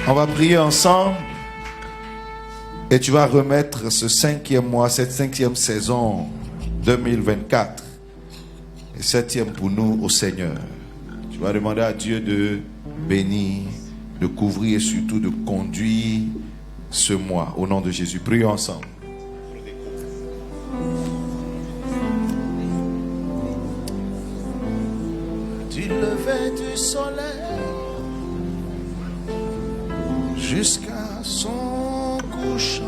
On va prier ensemble et tu vas remettre ce 5e mois, cette 5e saison 2024 et 7e pour nous au Seigneur. Tu vas demander à Dieu de bénir, de couvrir et surtout de conduire ce mois au nom de Jésus. Prions ensemble. Du lever du soleil jusqu'à son couchant,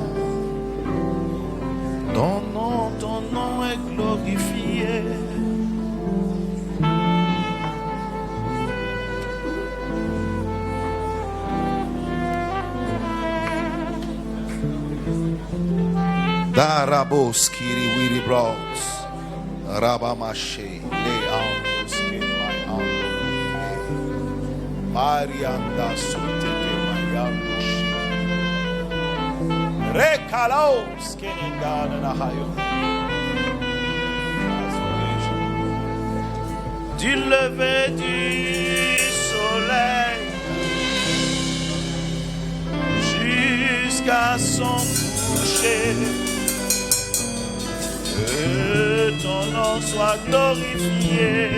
ton nom est glorifié. Darabos kiri wiri bros, rabamache le andos ke my ando, Marianda soteke mayando shi, rekalos ke nengana na hayo. Du lever du soleil jusqu'à son coucher, que ton nom soit glorifié.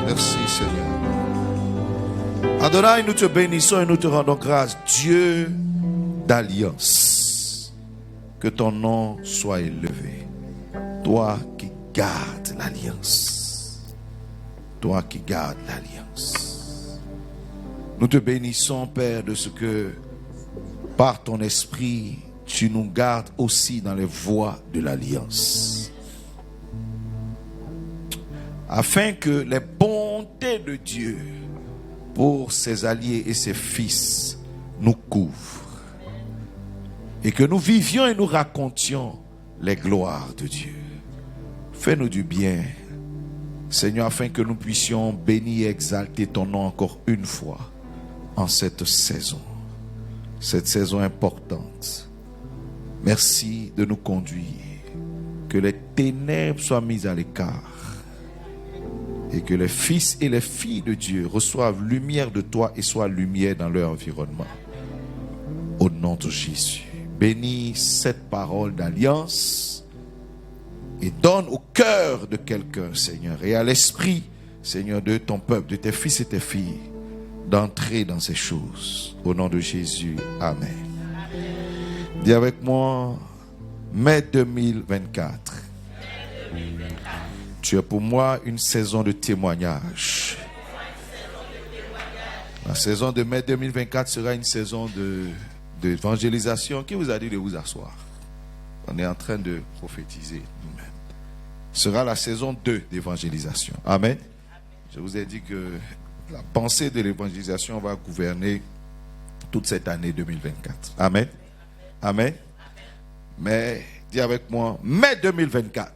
Merci Seigneur. Adonai, nous te bénissons et nous te rendons grâce, Dieu d'alliance. Que ton nom soit élevé. Toi qui gardes l'alliance. Toi qui gardes l'alliance. Nous te bénissons, Père, de ce que, par ton esprit, tu nous gardes aussi dans les voies de l'alliance. Afin que les bontés de Dieu pour ses alliés et ses fils nous couvrent. Et que nous vivions et nous racontions les gloires de Dieu. Fais-nous du bien, Seigneur, afin que nous puissions bénir et exalter ton nom encore une fois en cette saison importante. Merci de nous conduire, que les ténèbres soient mises à l'écart et que les fils et les filles de Dieu reçoivent lumière de toi et soient lumière dans leur environnement. Au nom de Jésus. Bénis cette parole d'alliance et donne au cœur de quelqu'un, Seigneur, et à l'esprit, Seigneur, de ton peuple, de tes fils et tes filles, d'entrer dans ces choses. Au nom de Jésus, Amen. Dis avec moi, mai 2024. Tu es pour moi une saison de témoignage. La saison de mai 2024 sera une saison d'évangélisation. Qui vous a dit de vous asseoir? On est en train de prophétiser nous-mêmes. Ce sera la saison 2 d'évangélisation. Amen. Je vous ai dit que la pensée de l'évangélisation va gouverner toute cette année 2024. Amen. Amen. Mais dis avec moi, mai 2024,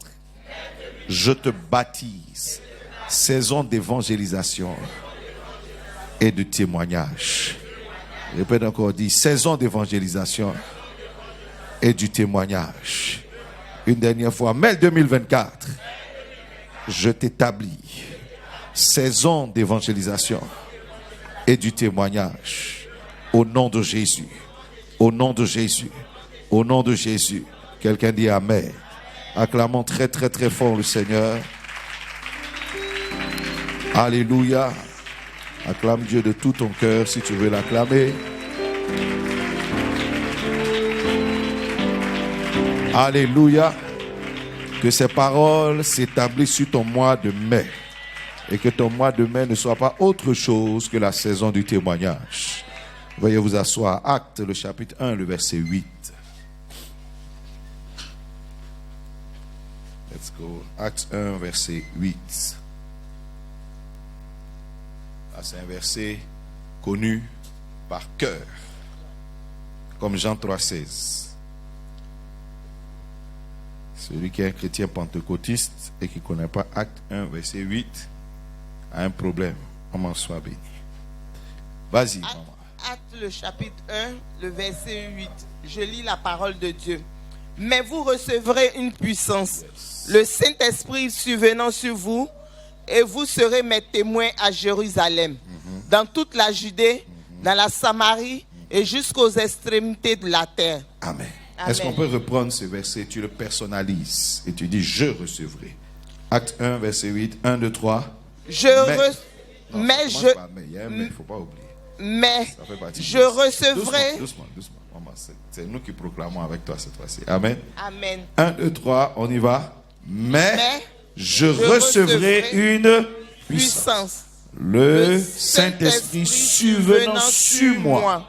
je te baptise. Saison d'évangélisation et de témoignage. Répète encore, dit saison d'évangélisation et du témoignage. Une dernière fois, mai 2024, je t'établis. Saison d'évangélisation et du témoignage. Au nom de Jésus. Au nom de Jésus. Au nom de Jésus. Quelqu'un dit Amen. Acclamons très très très fort le Seigneur. Alléluia. Acclame Dieu de tout ton cœur si tu veux l'acclamer. Alléluia. Que ces paroles s'établissent sur ton mois de mai. Et que ton mois de mai ne soit pas autre chose que la saison du témoignage. Veuillez vous asseoir. Actes, le chapitre 1, le verset 8. Let's go. Actes 1, verset 8. C'est un verset connu par cœur, comme Jean 3,16. Celui qui est un chrétien pentecôtiste et qui ne connaît pas Acte 1, verset 8, a un problème. Maman soit bénie. Vas-y, maman. Acte le chapitre 1, le verset 8. Je lis la parole de Dieu. Mais vous recevrez une puissance, le Saint-Esprit survenant sur vous, et vous serez mes témoins à Jérusalem, dans toute la Judée, dans la Samarie et jusqu'aux extrémités de la terre. Amen. Amen. Est-ce qu'on peut reprendre ce verset? Tu le personnalises et tu dis je recevrai. Acte 1, verset 8, 1, 2, 3. Il ne faut pas oublier. Mais Ça fait partie je de- recevrai. Doucement. Maman, c'est nous qui proclamons avec toi cette fois-ci. Amen. Amen. 1, 2, 3, on y va. Mais je recevrai recevrai une puissance. Puissance. Le Saint-Esprit survenant sur moi.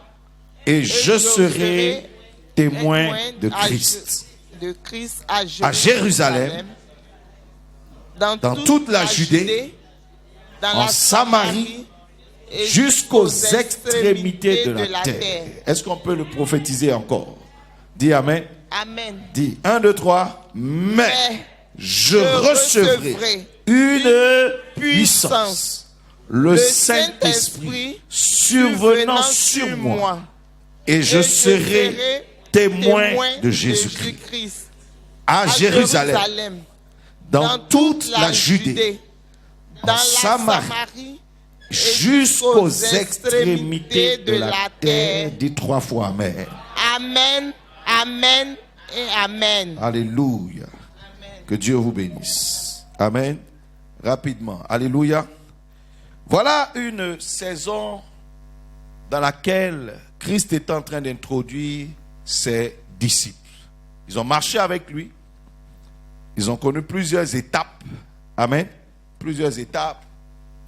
Et je serai témoin de Christ. De Christ à Jérusalem, dans toute la Judée, dans en la Samarie, et jusqu'aux extrémités de la terre. Est-ce qu'on peut le prophétiser encore? Dis Amen. Amen. Dis 1, 2, 3. Mais je recevrai une puissance. Le Saint-Esprit survenant sur moi. Et je serai témoin de Jésus-Christ. À Jérusalem, dans toute la Judée, en Samarie, jusqu'aux extrémités de la terre. Dis 3 fois Amen. Amen, amen et amen. Alléluia. Que Dieu vous bénisse. Amen. Rapidement. Alléluia. Voilà une saison dans laquelle Christ est en train d'introduire ses disciples. Ils ont marché avec lui. Ils ont connu plusieurs étapes. Amen. Plusieurs étapes.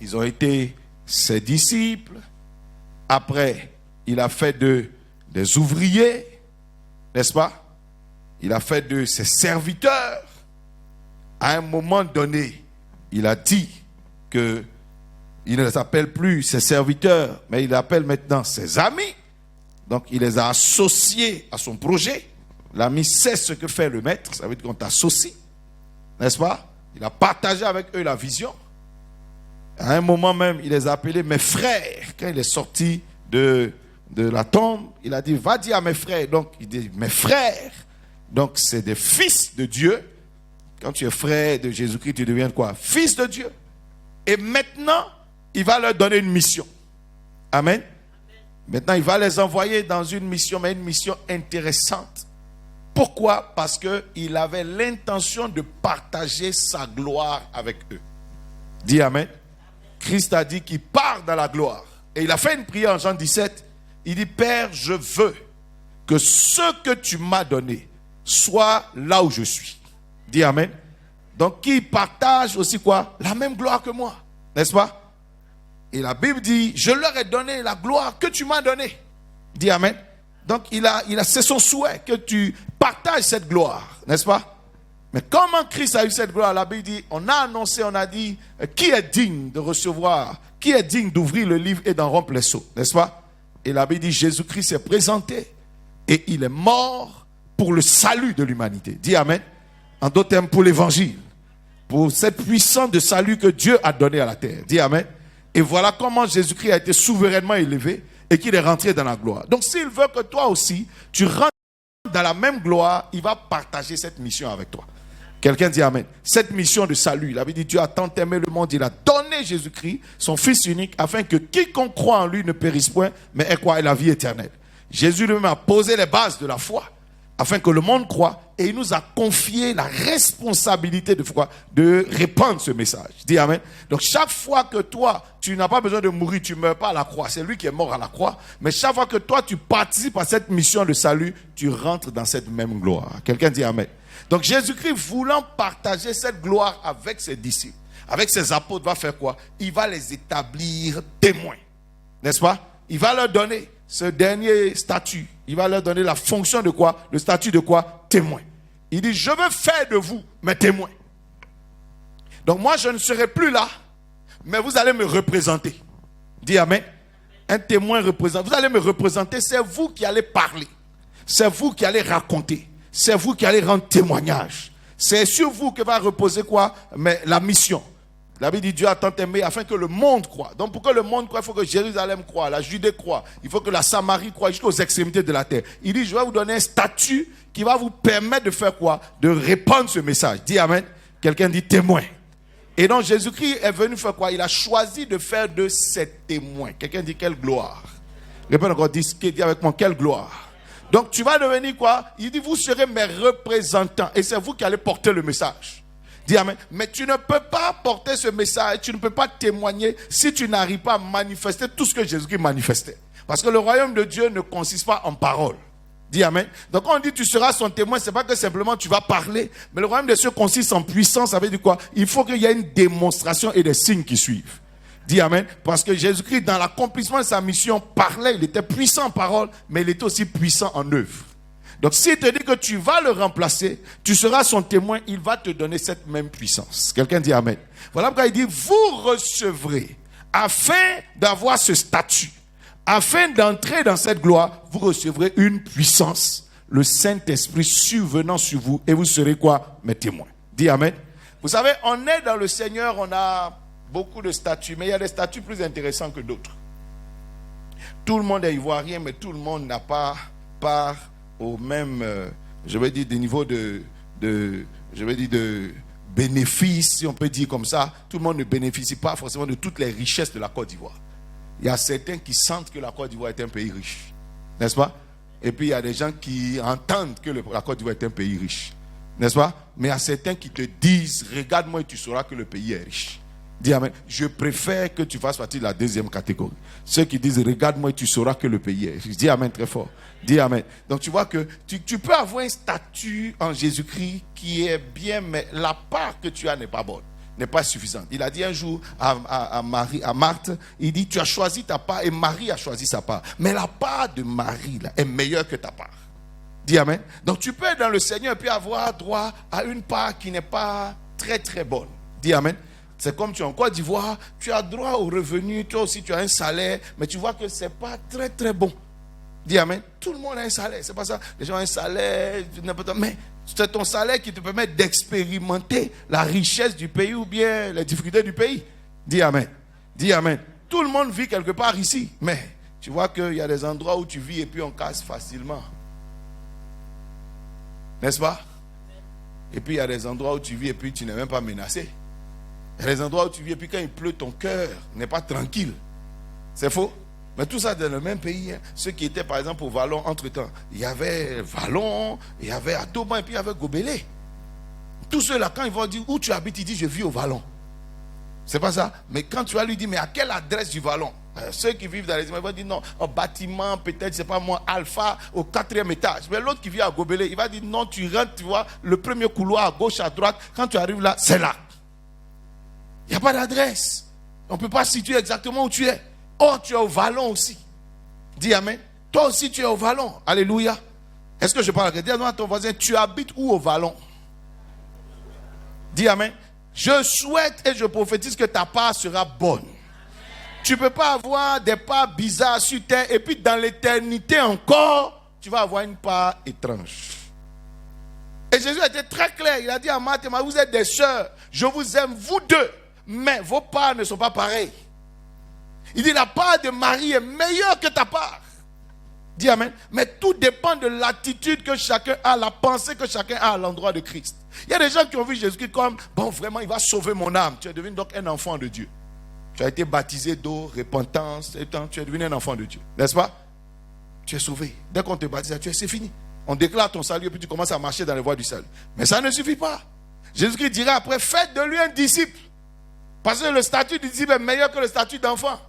Ils ont été ses disciples. Après, il a fait d'eux des ouvriers. N'est-ce pas? Il a fait d'eux ses serviteurs. À un moment donné, il a dit que il ne les appelle plus ses serviteurs, mais il appelle maintenant ses amis. Donc, il les a associés à son projet. L'ami sait ce que fait le maître. Ça veut dire qu'on t'associe. N'est-ce pas? Il a partagé avec eux la vision. À un moment même, il les a appelés mes frères. Quand il est sorti de la tombe, il a dit, va dire à mes frères. Donc, il dit, mes frères. Donc, c'est des fils de Dieu. Quand tu es frère de Jésus-Christ, tu deviens quoi? Fils de Dieu. Et maintenant, il va leur donner une mission. Amen. Maintenant, il va les envoyer dans une mission, mais une mission intéressante. Pourquoi? Parce qu'il avait l'intention de partager sa gloire avec eux. Dis Amen. Christ a dit qu'il part dans la gloire. Et il a fait une prière en Jean 17. Il dit, Père, je veux que ce que tu m'as donné soit là où je suis. Dis Amen. Donc, qui partage aussi quoi? La même gloire que moi. N'est-ce pas? Et la Bible dit, je leur ai donné la gloire que tu m'as donnée. Dis Amen. Donc, c'est son souhait que tu partages cette gloire. N'est-ce pas? Mais comment Christ a eu cette gloire? La Bible dit, on a annoncé, on a dit, qui est digne de recevoir, qui est digne d'ouvrir le livre et d'en rompre les sceaux, n'est-ce pas? Et la Bible dit, Jésus-Christ s'est présenté et il est mort pour le salut de l'humanité. Dis Amen. En d'autres termes, pour l'évangile, pour cette puissance de salut que Dieu a donné à la terre. Dis Amen. Et voilà comment Jésus-Christ a été souverainement élevé et qu'il est rentré dans la gloire. Donc s'il veut que toi aussi, tu rentres dans la même gloire, il va partager cette mission avec toi. Quelqu'un dit Amen. Cette mission de salut, il avait dit, Dieu a tant aimé le monde, il a donné Jésus-Christ, son Fils unique, afin que quiconque croit en lui ne périsse point, mais ait quoi? La vie éternelle. Jésus lui-même a posé les bases de la foi, afin que le monde croie, et il nous a confié la responsabilité de répandre ce message. Dis Amen. Donc chaque fois que toi, tu n'as pas besoin de mourir, tu ne meurs pas à la croix, c'est lui qui est mort à la croix, mais chaque fois que toi, tu participes à cette mission de salut, tu rentres dans cette même gloire. Quelqu'un dit Amen. Donc Jésus-Christ, voulant partager cette gloire avec ses disciples, avec ses apôtres, va faire quoi? Il va les établir témoins. N'est-ce pas? Il va leur donner ce dernier statut. Il va leur donner la fonction de quoi? Le statut de quoi? Témoin. Il dit, je veux faire de vous mes témoins. Donc moi, je ne serai plus là, mais vous allez me représenter. Dis Amen. Un témoin représente. Vous allez me représenter, c'est vous qui allez parler. C'est vous qui allez raconter. C'est vous qui allez rendre témoignage. C'est sur vous que va reposer quoi? Mais la mission. La Bible dit Dieu a tant aimé afin que le monde croie. Donc pour que le monde croie, il faut que Jérusalem croie, la Judée croie, il faut que la Samarie croie jusqu'aux extrémités de la terre. Il dit, je vais vous donner un statut qui va vous permettre de faire quoi? De répandre ce message. Dis Amen. Quelqu'un dit témoin. Et donc Jésus-Christ est venu faire quoi? Il a choisi de faire de ses témoins. Quelqu'un dit quelle gloire. Répète encore, dis avec moi, quelle gloire. Donc tu vas devenir quoi? Il dit, vous serez mes représentants. Et c'est vous qui allez porter le message. Dis Amen. Mais tu ne peux pas porter ce message, tu ne peux pas témoigner si tu n'arrives pas à manifester tout ce que Jésus-Christ manifestait. Parce que le royaume de Dieu ne consiste pas en paroles. Dis Amen. Donc quand on dit tu seras son témoin, c'est pas que simplement tu vas parler, mais le royaume de Dieu consiste en puissance. Ça veut dire quoi? Il faut qu'il y ait une démonstration et des signes qui suivent. Dis Amen. Parce que Jésus-Christ, dans l'accomplissement de sa mission, parlait, il était puissant en parole, mais il était aussi puissant en œuvre. Donc s'il te dit que tu vas le remplacer, tu seras son témoin, il va te donner cette même puissance. Quelqu'un dit Amen. Voilà pourquoi il dit, vous recevrez, afin d'avoir ce statut, afin d'entrer dans cette gloire, vous recevrez une puissance, le Saint-Esprit survenant sur vous, et vous serez quoi? Mes témoins. Dis Amen. Vous savez, on est dans le Seigneur, on a beaucoup de statuts, mais il y a des statuts plus intéressants que d'autres. Tout le monde est ivoirien, mais tout le monde n'a pas part au même, je vais dire, des niveaux de bénéfices, si on peut dire comme ça. Tout le monde ne bénéficie pas forcément de toutes les richesses de la Côte d'Ivoire. Il y a certains qui sentent que la Côte d'Ivoire est un pays riche, n'est-ce pas? Et puis il y a des gens qui entendent que la Côte d'Ivoire est un pays riche, n'est-ce pas? Mais il y a certains qui te disent, regarde-moi et tu sauras que le pays est riche. Dis Amen. Je préfère que tu fasses partie de la deuxième catégorie. Ceux qui disent, regarde-moi et tu sauras que le pays est riche. Dis Amen très fort. Dis Amen. Donc tu vois que tu peux avoir un statut en Jésus-Christ qui est bien, mais la part que tu as n'est pas bonne, n'est pas suffisante. Il a dit un jour à Marthe, il dit, tu as choisi ta part et Marie a choisi sa part. Mais la part de Marie là, est meilleure que ta part. Dis Amen. Donc tu peux être dans le Seigneur et puis avoir droit à une part qui n'est pas très très bonne. Dis Amen. C'est comme tu es en Côte d'Ivoire, tu as droit aux revenus, toi aussi tu as un salaire, mais tu vois que ce n'est pas très très bon. Dis Amen. Tout le monde a un salaire, c'est pas ça. Les gens ont un salaire, mais c'est ton salaire qui te permet d'expérimenter la richesse du pays ou bien les difficultés du pays. Dis Amen. Dis Amen. Tout le monde vit quelque part ici, mais tu vois qu'il y a des endroits où tu vis et puis on casse facilement. N'est-ce pas? Et puis il y a des endroits où tu vis et puis tu n'es même pas menacé. Il y a des endroits où tu vis et puis quand il pleut, ton cœur n'est pas tranquille. C'est faux. Mais tout ça dans le même pays. Hein. Ceux qui étaient par exemple au Vallon entre-temps, il y avait Vallon, il y avait Atoban et puis il y avait Gobelé. Tous ceux-là, quand ils vont dire où tu habites, ils disent je vis au Vallon. C'est pas ça. Mais quand tu vas lui dire mais à quelle adresse du Vallon? Ceux qui vivent dans les immeubles, ils vont dire non, en bâtiment, peut-être, c'est pas moi, Alpha, au 4e étage. Mais l'autre qui vit à Gobelé, il va dire non, tu rentres, tu vois, le premier couloir à gauche, à droite. Quand tu arrives là, c'est là. Il n'y a pas d'adresse. On ne peut pas situer exactement où tu es. Oh, tu es au Vallon aussi. Dis Amen. Toi aussi, tu es au Vallon. Alléluia. Est-ce que je parle? Dis à ton voisin, tu habites où au Vallon? Dis Amen. Je souhaite et je prophétise que ta part sera bonne. Tu ne peux pas avoir des parts bizarres sur terre et puis dans l'éternité encore, tu vas avoir une part étrange. Et Jésus a été très clair. Il a dit à Marthe et Marie, vous êtes des sœurs. Je vous aime, vous deux. Mais vos parts ne sont pas pareilles. Il dit la part de Marie est meilleure que ta part. Dis Amen. Mais tout dépend de l'attitude que chacun a, la pensée que chacun a à l'endroit de Christ. Il y a des gens qui ont vu Jésus-Christ comme, bon vraiment il va sauver mon âme. Tu es devenu donc un enfant de Dieu. Tu as été baptisé d'eau, repentance, et tu es devenu un enfant de Dieu. N'est-ce pas? Tu es sauvé. Dès qu'on te baptise, c'est fini. On déclare ton salut et puis tu commences à marcher dans les voies du salut. Mais ça ne suffit pas. Jésus-Christ dira après, faites de lui un disciple. Parce que le statut du disciple est meilleur que le statut d'enfant.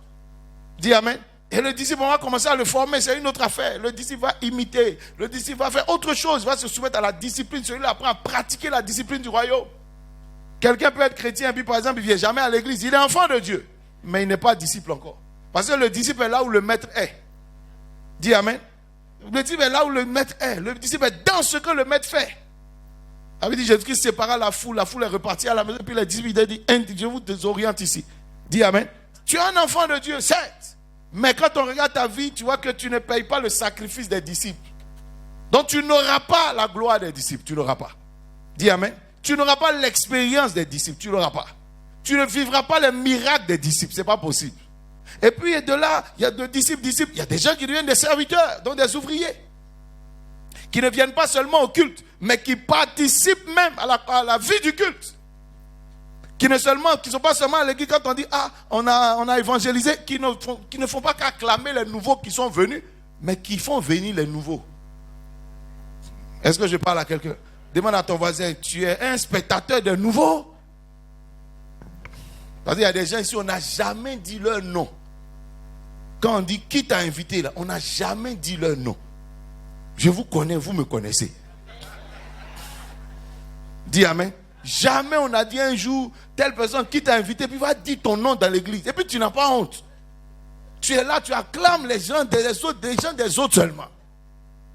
Dis Amen. Et le disciple, on va commencer à le former, c'est une autre affaire. Le disciple va imiter. Le disciple va faire autre chose. Il va se soumettre à la discipline. Celui-là apprend à pratiquer la discipline du royaume. Quelqu'un peut être chrétien et puis par exemple, il ne vient jamais à l'église. Il est enfant de Dieu. Mais il n'est pas disciple encore. Parce que le disciple est là où le maître est. Dis Amen. Le disciple est là où le maître est. Le disciple est dans ce que le maître fait. Avait dit Jésus-Christ sépara la foule est repartie à la maison. Puis les disciples ont dit, je vous désoriente ici. Dis Amen. Tu es un enfant de Dieu, certes. Mais quand on regarde ta vie, tu vois que tu ne payes pas le sacrifice des disciples. Donc tu n'auras pas la gloire des disciples. Tu n'auras pas. Dis Amen. Tu n'auras pas l'expérience des disciples. Tu n'auras pas. tu ne vivras pas les miracles des disciples. Ce n'est pas possible. Et puis de là, il y a de disciples. Il y a des gens qui deviennent des serviteurs, donc des ouvriers. Qui ne viennent pas seulement au culte, mais qui participent même à la vie du culte. Qui ne sont pas seulement à l'église quand on dit on a évangélisé, qui ne font pas qu'acclamer les nouveaux qui sont venus, mais qui font venir les nouveaux. Est-ce que je parle à quelqu'un? Demande à ton voisin, tu es un spectateur de nouveaux? Parce qu'il y a des gens ici, on n'a jamais dit leur nom. Quand on dit qui t'a invité là, on n'a jamais dit leur nom. Je vous connais, vous me connaissez. Dis amen. Jamais on a dit un jour, telle personne qui t'a invité, puis va dire ton nom dans l'église. Et puis tu n'as pas honte. Tu es là, tu acclames les gens des autres seulement.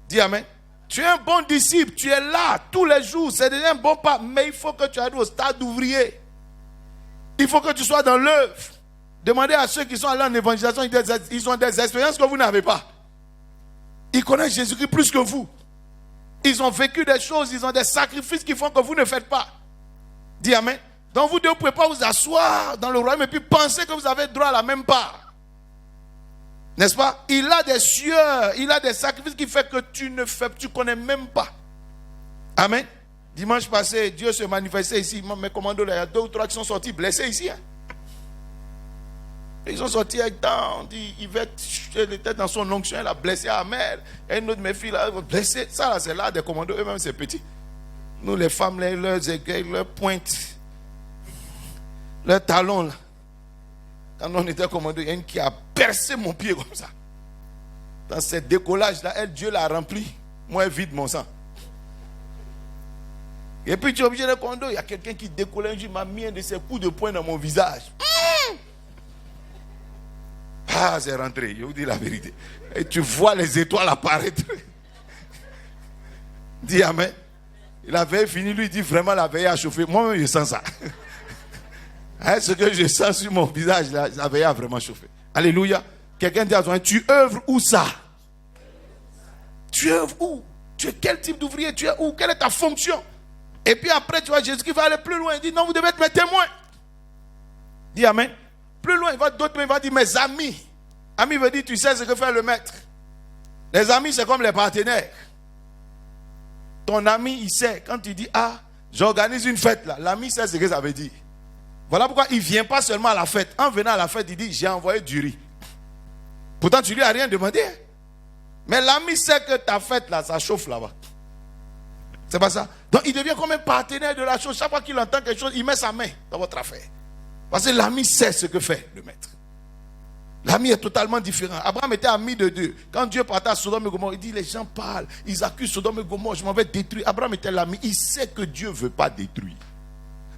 Dis amen. Tu es un bon disciple, tu es là tous les jours, c'est déjà un bon pas. Mais il faut que tu arrives au stade d'ouvrier. Il faut que tu sois dans l'œuvre. Demandez à ceux qui sont allés en évangélisation, ils ont des expériences que vous n'avez pas. Ils connaissent Jésus-Christ plus que vous. Ils ont vécu des choses, ils ont des sacrifices qui font que vous ne faites pas. Dis amen. Donc vous ne pouvez pas vous asseoir dans le royaume et puis penser que vous avez droit à la même part. N'est-ce pas? Il a des sueurs, il a des sacrifices qui font que tu connais même pas. Amen. Dimanche passé, Dieu se manifestait ici. Mes commandos, là, il y a 2 ou 3 qui sont sortis blessés ici. Hein. Ils sont sortis avec temps. On dit, Yvette, elle était dans son onction, elle a blessé à la mère. Et une autre de mes filles, là, blessée. Ça, là, c'est là des commandos, eux-mêmes, c'est petit. Nous, les femmes, là, leurs aiguilles, leurs pointes, leurs talons, là. Quand on était commando, il y a une qui a percé mon pied comme ça. Dans ce décollage-là, Dieu l'a rempli. Moi, elle vide mon sang. Et puis tu es obligé de condo. Il y a quelqu'un qui décollait un jour, m'a mis un de ses coups de poing dans mon visage. Ah, c'est rentré, je vous dis la vérité. Et tu vois les étoiles apparaître. Dis amen. La veille finie, lui dit vraiment la veille a chauffé. Moi-même, je sens ça. Hein, ce que je sens sur mon visage, là, la veille a vraiment chauffé. Alléluia. Quelqu'un dit à toi, tu œuvres où ça? Tu œuvres où? Tu es quel type d'ouvrier? Tu es où? Quelle est ta fonction? Et puis après, tu vois, Jésus qui va aller plus loin. Il dit, non, vous devez être mes témoins. Dis amen. Plus loin, il va dire, mes amis. Amis veut dire, tu sais ce que fait le maître. Les amis, c'est comme les partenaires. Ton ami, il sait. Quand tu dis, j'organise une fête là, l'ami sait ce que ça veut dire. Voilà pourquoi il ne vient pas seulement à la fête. En venant à la fête, il dit, j'ai envoyé du riz. Pourtant, tu lui as rien demandé. Mais l'ami sait que ta fête là, ça chauffe là-bas. C'est pas ça. Donc il devient comme un partenaire de la chose. Chaque fois qu'il entend quelque chose, il met sa main dans votre affaire. Parce que l'ami sait ce que fait le maître. L'ami est totalement différent. Abraham était ami de Dieu. Quand Dieu partait à Sodome et Gomorrhe, il dit, les gens parlent, ils accusent Sodome et Gomorrhe, je m'en vais détruire. Abraham était l'ami. Il sait que Dieu ne veut pas détruire.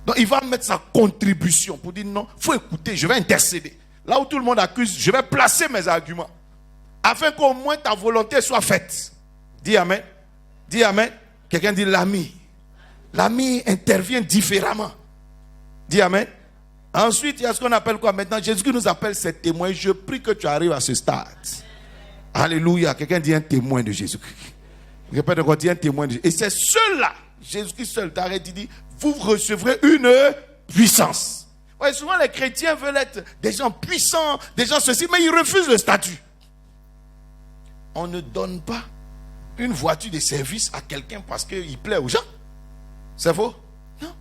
Donc il va mettre sa contribution pour dire, non, il faut écouter, je vais intercéder. Là où tout le monde accuse, je vais placer mes arguments. Afin qu'au moins ta volonté soit faite. Dis amen. Dis amen. Quelqu'un dit l'ami. L'ami intervient différemment. Dis amen. Ensuite, il y a ce qu'on appelle quoi maintenant? Jésus nous appelle ses témoins. Je prie que tu arrives à ce stade. Alléluia. Quelqu'un dit un témoin de Jésus-Christ. Répète encore, dis un témoin de Jésus. Et c'est ceux-là, Jésus-Christ seul t'arrête, il dit, vous recevrez une puissance. Ouais, souvent les chrétiens veulent être des gens puissants, des gens ceci, mais ils refusent le statut. On ne donne pas une voiture de service à quelqu'un parce qu'il plaît aux gens. C'est faux? Non.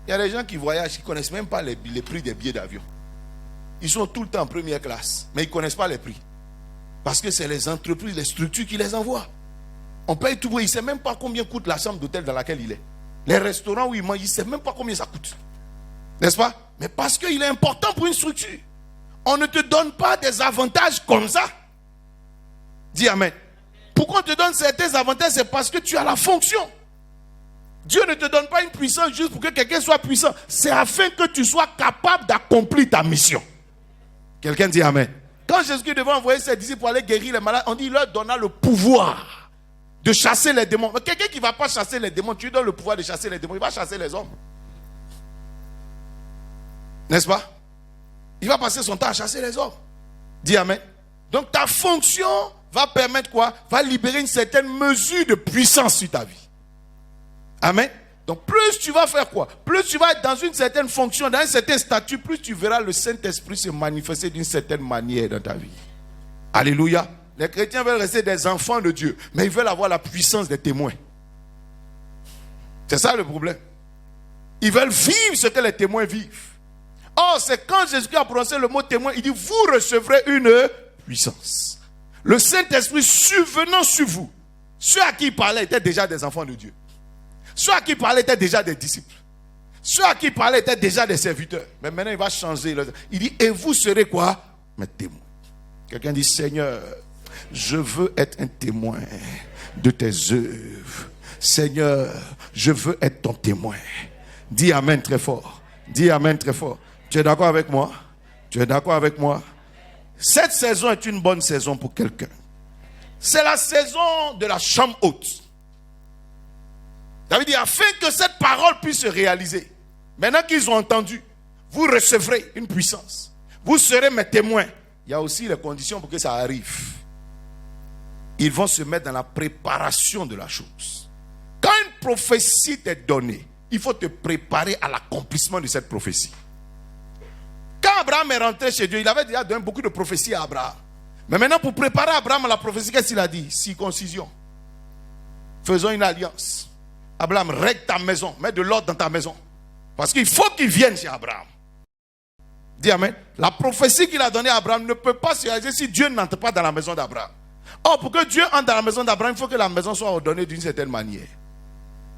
Il y a des gens qui voyagent, qui ne connaissent même pas les prix des billets d'avion. Ils sont tout le temps en première classe, mais ils ne connaissent pas les prix. Parce que c'est les entreprises, les structures qui les envoient. On paye tout, il ne sait même pas combien coûte la chambre d'hôtel dans laquelle il est. Les restaurants où il mange, il ne sait même pas combien ça coûte. N'est-ce pas? Mais parce qu'il est important pour une structure. On ne te donne pas des avantages comme ça. Dis amen. Pourquoi on te donne certains avantages? C'est parce que tu as la fonction. Dieu ne te donne pas une puissance juste pour que quelqu'un soit puissant. C'est afin que tu sois capable d'accomplir ta mission. Quelqu'un dit amen. Quand Jésus devait envoyer ses disciples pour aller guérir les malades, on dit il leur donna le pouvoir de chasser les démons. Mais quelqu'un qui ne va pas chasser les démons, tu lui donnes le pouvoir de chasser les démons, il va chasser les hommes. N'est-ce pas? Il va passer son temps à chasser les hommes. Dis amen. Donc ta fonction va permettre quoi? Va libérer une certaine mesure de puissance sur ta vie. Amen. Donc plus tu vas faire quoi? Plus tu vas être dans une certaine fonction, dans un certain statut, plus tu verras le Saint-Esprit se manifester d'une certaine manière dans ta vie. Alléluia. Les chrétiens veulent rester des enfants de Dieu, mais ils veulent avoir la puissance des témoins. C'est ça le problème. Ils veulent vivre ce que les témoins vivent. Or, c'est quand Jésus a prononcé le mot témoin, il dit, vous recevrez une puissance. Le Saint-Esprit survenant sur vous. Ceux à qui il parlait étaient déjà des enfants de Dieu. Ceux à qui il parlait étaient déjà des disciples. Ceux à qui il parlait étaient déjà des serviteurs. Mais maintenant, il va changer. Il dit, et vous serez quoi? Mes témoins. Quelqu'un dit, Seigneur, je veux être un témoin de tes œuvres. Seigneur, je veux être ton témoin. Dis Amen très fort. Dis Amen très fort. Tu es d'accord avec moi? Tu es d'accord avec moi? Cette saison est une bonne saison pour quelqu'un. C'est la saison de la chambre haute. David dit, afin que cette parole puisse se réaliser, maintenant qu'ils ont entendu, vous recevrez une puissance. Vous serez mes témoins. Il y a aussi les conditions pour que ça arrive. Ils vont se mettre dans la préparation de la chose. Quand une prophétie t'est donnée, il faut te préparer à l'accomplissement de cette prophétie. Quand Abraham est rentré chez Dieu, il avait déjà donné beaucoup de prophéties à Abraham. Mais maintenant, pour préparer Abraham à la prophétie, qu'est-ce qu'il a dit? Circoncision. Faisons une alliance. Abraham, règle ta maison. Mets de l'ordre dans ta maison. Parce qu'il faut qu'il vienne chez Abraham. Dis Amen. La prophétie qu'il a donnée à Abraham ne peut pas se réaliser si Dieu n'entre pas dans la maison d'Abraham. Or, pour que Dieu entre dans la maison d'Abraham, il faut que la maison soit ordonnée d'une certaine manière.